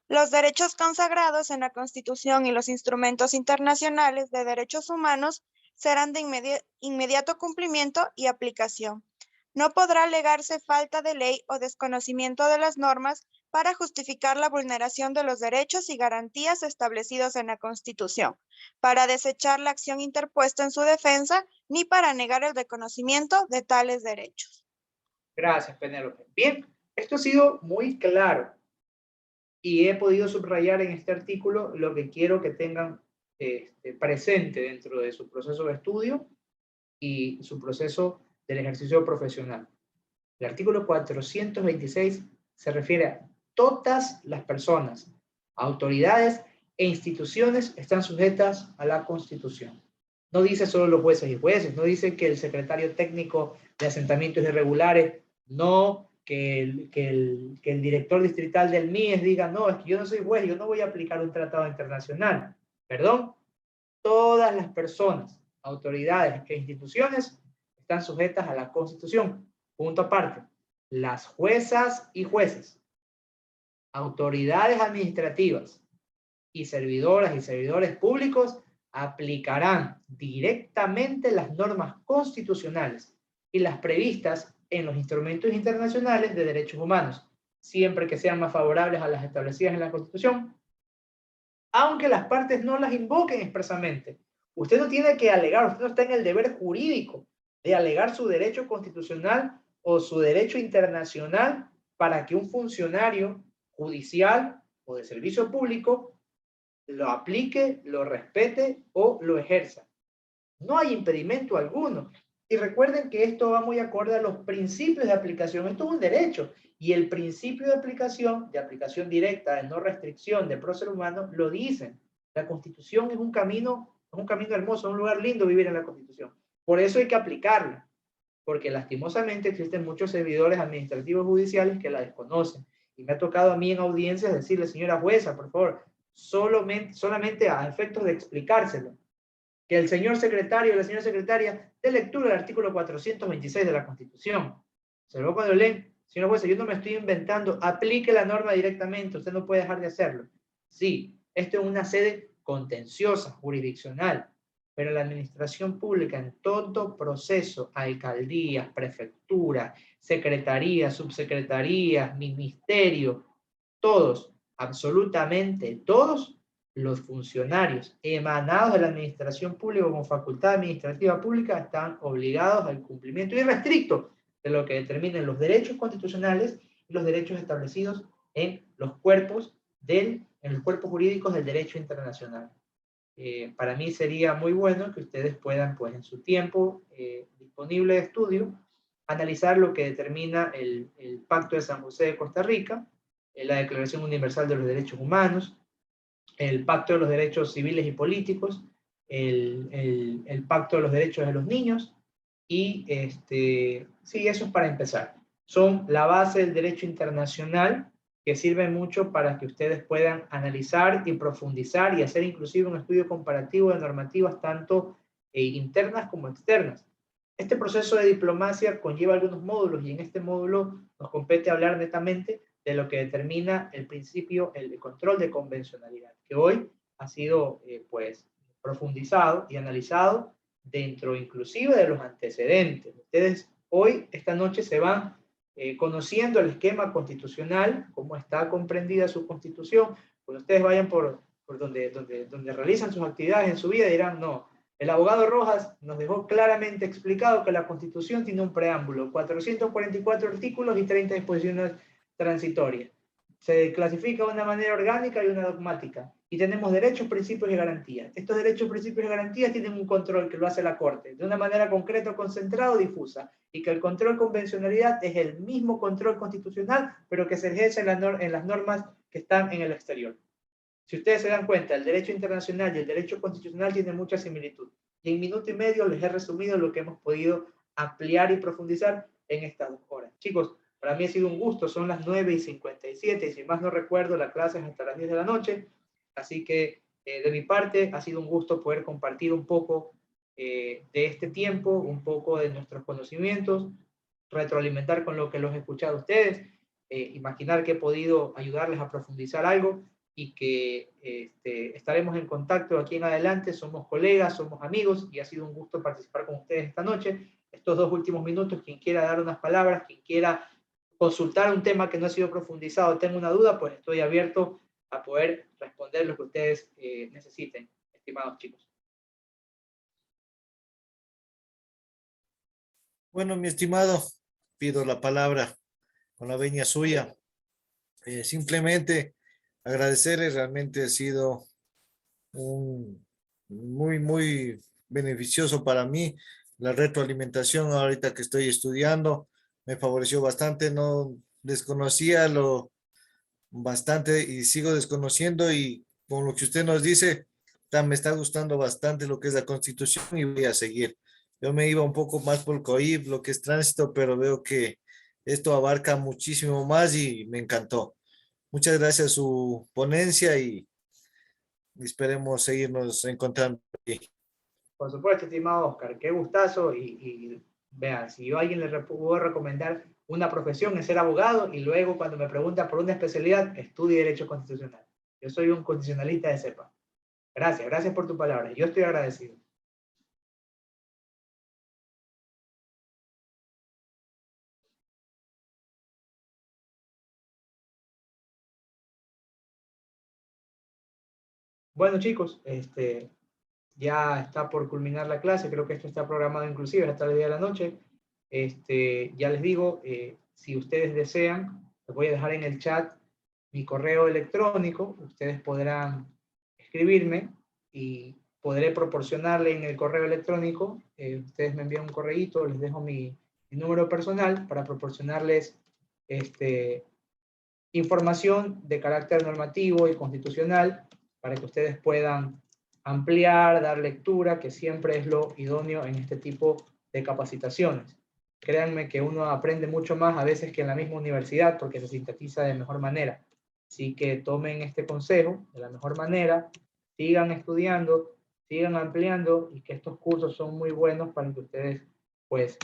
Los derechos consagrados en la Constitución y los instrumentos internacionales de derechos humanos serán de inmediato cumplimiento y aplicación. No podrá alegarse falta de ley o desconocimiento de las normas para justificar la vulneración de los derechos y garantías establecidos en la Constitución, para desechar la acción interpuesta en su defensa, ni para negar el reconocimiento de tales derechos. Gracias, Penélope. Bien, esto ha sido muy claro y he podido subrayar en este artículo lo que quiero que tengan presente dentro de su proceso de estudio y su proceso del ejercicio profesional. El artículo 426 se refiere a todas las personas, autoridades e instituciones están sujetas a la Constitución. No dice solo los jueces y jueces, no dice que el secretario técnico de asentamientos irregulares, no que el director distrital del MIES diga, no, es que yo no soy juez, yo no voy a aplicar un tratado internacional. Perdón, todas las personas, autoridades e instituciones están sujetas a la Constitución. Punto aparte, las juezas y jueces, autoridades administrativas y servidoras y servidores públicos aplicarán directamente las normas constitucionales y las previstas en los instrumentos internacionales de derechos humanos, siempre que sean más favorables a las establecidas en la Constitución, aunque las partes no las invoquen expresamente. Usted no tiene que alegar, usted no está en el deber jurídico de alegar su derecho constitucional o su derecho internacional para que un funcionario judicial o de servicio público lo aplique, lo respete o lo ejerza. No hay impedimento alguno. Y recuerden que esto va muy acorde a los principios de aplicación. Esto es un derecho. Y el principio de aplicación directa, de no restricción, de prócer humano, lo dicen. La Constitución es un camino hermoso, es un lugar lindo vivir en la Constitución. Por eso hay que aplicarla. Porque lastimosamente existen muchos servidores administrativos judiciales que la desconocen. Y me ha tocado a mí en audiencias decirle, señora jueza, por favor, solamente a efectos de explicárselo, que el señor secretario o la señora secretaria dé lectura del artículo 426 de la Constitución. Se lo cuando leen, señora jueza, yo no me estoy inventando, aplique la norma directamente, usted no puede dejar de hacerlo. Sí, esto es una sede contenciosa, jurisdiccional, pero la administración pública en todo proceso, alcaldías, prefecturas, secretarías, subsecretarías, ministerio, todos, absolutamente todos los funcionarios emanados de la administración pública como facultad administrativa pública están obligados al cumplimiento irrestricto de lo que determinen los derechos constitucionales y los derechos establecidos en los cuerpos jurídicos del derecho internacional. Para mí sería muy bueno que ustedes puedan, pues, en su tiempo disponible de estudio, analizar lo que determina el Pacto de San José de Costa Rica, la Declaración Universal de los Derechos Humanos, el Pacto de los Derechos Civiles y Políticos, el Pacto de los Derechos de los Niños, y sí, eso es para empezar. Son la base del derecho internacional que sirven mucho para que ustedes puedan analizar y profundizar y hacer inclusive un estudio comparativo de normativas tanto internas como externas. Este proceso de diplomacia conlleva algunos módulos y en este módulo nos compete hablar netamente de lo que determina el principio, el control de convencionalidad, que hoy ha sido pues profundizado y analizado dentro inclusive de los antecedentes. Ustedes hoy, esta noche, se van conociendo el esquema constitucional, cómo está comprendida su constitución. Cuando ustedes vayan por donde realizan sus actividades en su vida, dirán, no, el abogado Rojas nos dejó claramente explicado que la Constitución tiene un preámbulo, 444 artículos y 30 disposiciones transitorias. Se clasifica de una manera orgánica y una dogmática. Y tenemos derechos, principios y garantías. Estos derechos, principios y garantías tienen un control que lo hace la Corte, de una manera concreta, concentrada o difusa. Y que el control convencionalidad es el mismo control constitucional, pero que se ejerce en las normas que están en el exterior. Si ustedes se dan cuenta, el derecho internacional y el derecho constitucional tienen mucha similitud. Y en minuto y medio les he resumido lo que hemos podido ampliar y profundizar en estas 2 horas. Chicos, para mí ha sido un gusto, son las 9:57 y si más no recuerdo, la clase es hasta las 10 de la noche. Así que de mi parte ha sido un gusto poder compartir un poco de este tiempo, un poco de nuestros conocimientos, retroalimentar con lo que los he escuchado a ustedes, imaginar que he podido ayudarles a profundizar algo y que estaremos en contacto aquí en adelante. Somos colegas, somos amigos y ha sido un gusto participar con ustedes esta noche. Estos 2 últimos minutos, quien quiera dar unas palabras, quien quiera consultar un tema que no ha sido profundizado, tengo una duda, pues estoy abierto a poder responder lo que ustedes necesiten, estimados chicos. Bueno, mi estimado, pido la palabra con la veña suya. Simplemente agradecerle, realmente ha sido muy beneficioso para mí. La retroalimentación ahorita que estoy estudiando me favoreció bastante, no desconocía lo bastante y sigo desconociendo, y con lo que usted nos dice, me está gustando bastante lo que es la Constitución y voy a seguir. Yo me iba un poco más por COIP, lo que es tránsito, pero veo que esto abarca muchísimo más y me encantó. Muchas gracias a su ponencia y esperemos seguirnos encontrando aquí. Por supuesto, estimado Oscar, qué gustazo y vean, si yo a alguien le puedo recomendar una profesión es ser abogado y luego cuando me pregunta por una especialidad, estudie Derecho Constitucional. Yo soy un constitucionalista de cepa. Gracias, gracias por tu palabra. Yo estoy agradecido. Bueno, chicos, ya está por culminar la clase. Creo que esto está programado inclusive hasta el día de la noche. Ya les digo, si ustedes desean, les voy a dejar en el chat mi correo electrónico. Ustedes podrán escribirme y podré proporcionarle en el correo electrónico. Ustedes me envían un correíto, les dejo mi número personal para proporcionarles información de carácter normativo y constitucional para que ustedes puedan ampliar, dar lectura, que siempre es lo idóneo en este tipo de capacitaciones. Créanme que uno aprende mucho más a veces que en la misma universidad porque se sintetiza de mejor manera. Así que tomen este consejo de la mejor manera, sigan estudiando, sigan ampliando y que estos cursos son muy buenos para que ustedes pues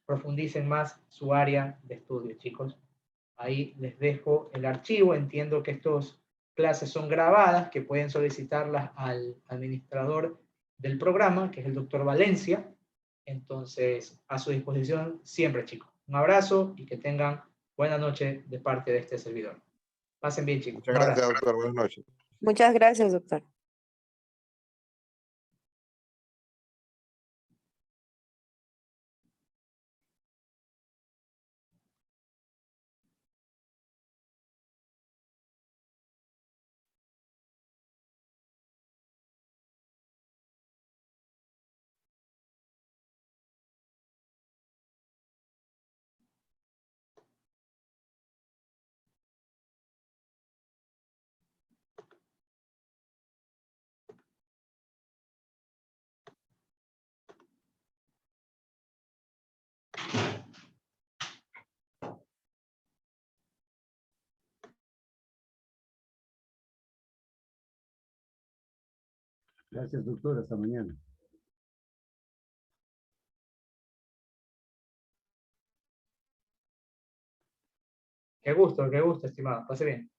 profundicen más su área de estudio, chicos. Ahí les dejo el archivo. Entiendo que estas clases son grabadas, que pueden solicitarlas al administrador del programa, que es el doctor Valencia. Entonces, a su disposición siempre, chicos. Un abrazo y que tengan buena noche de parte de este servidor. Pasen bien, chicos. Muchas gracias, doctor. Buenas noches. Muchas gracias, doctor. Gracias, doctor. Hasta mañana. Qué gusto, estimado. Pase bien.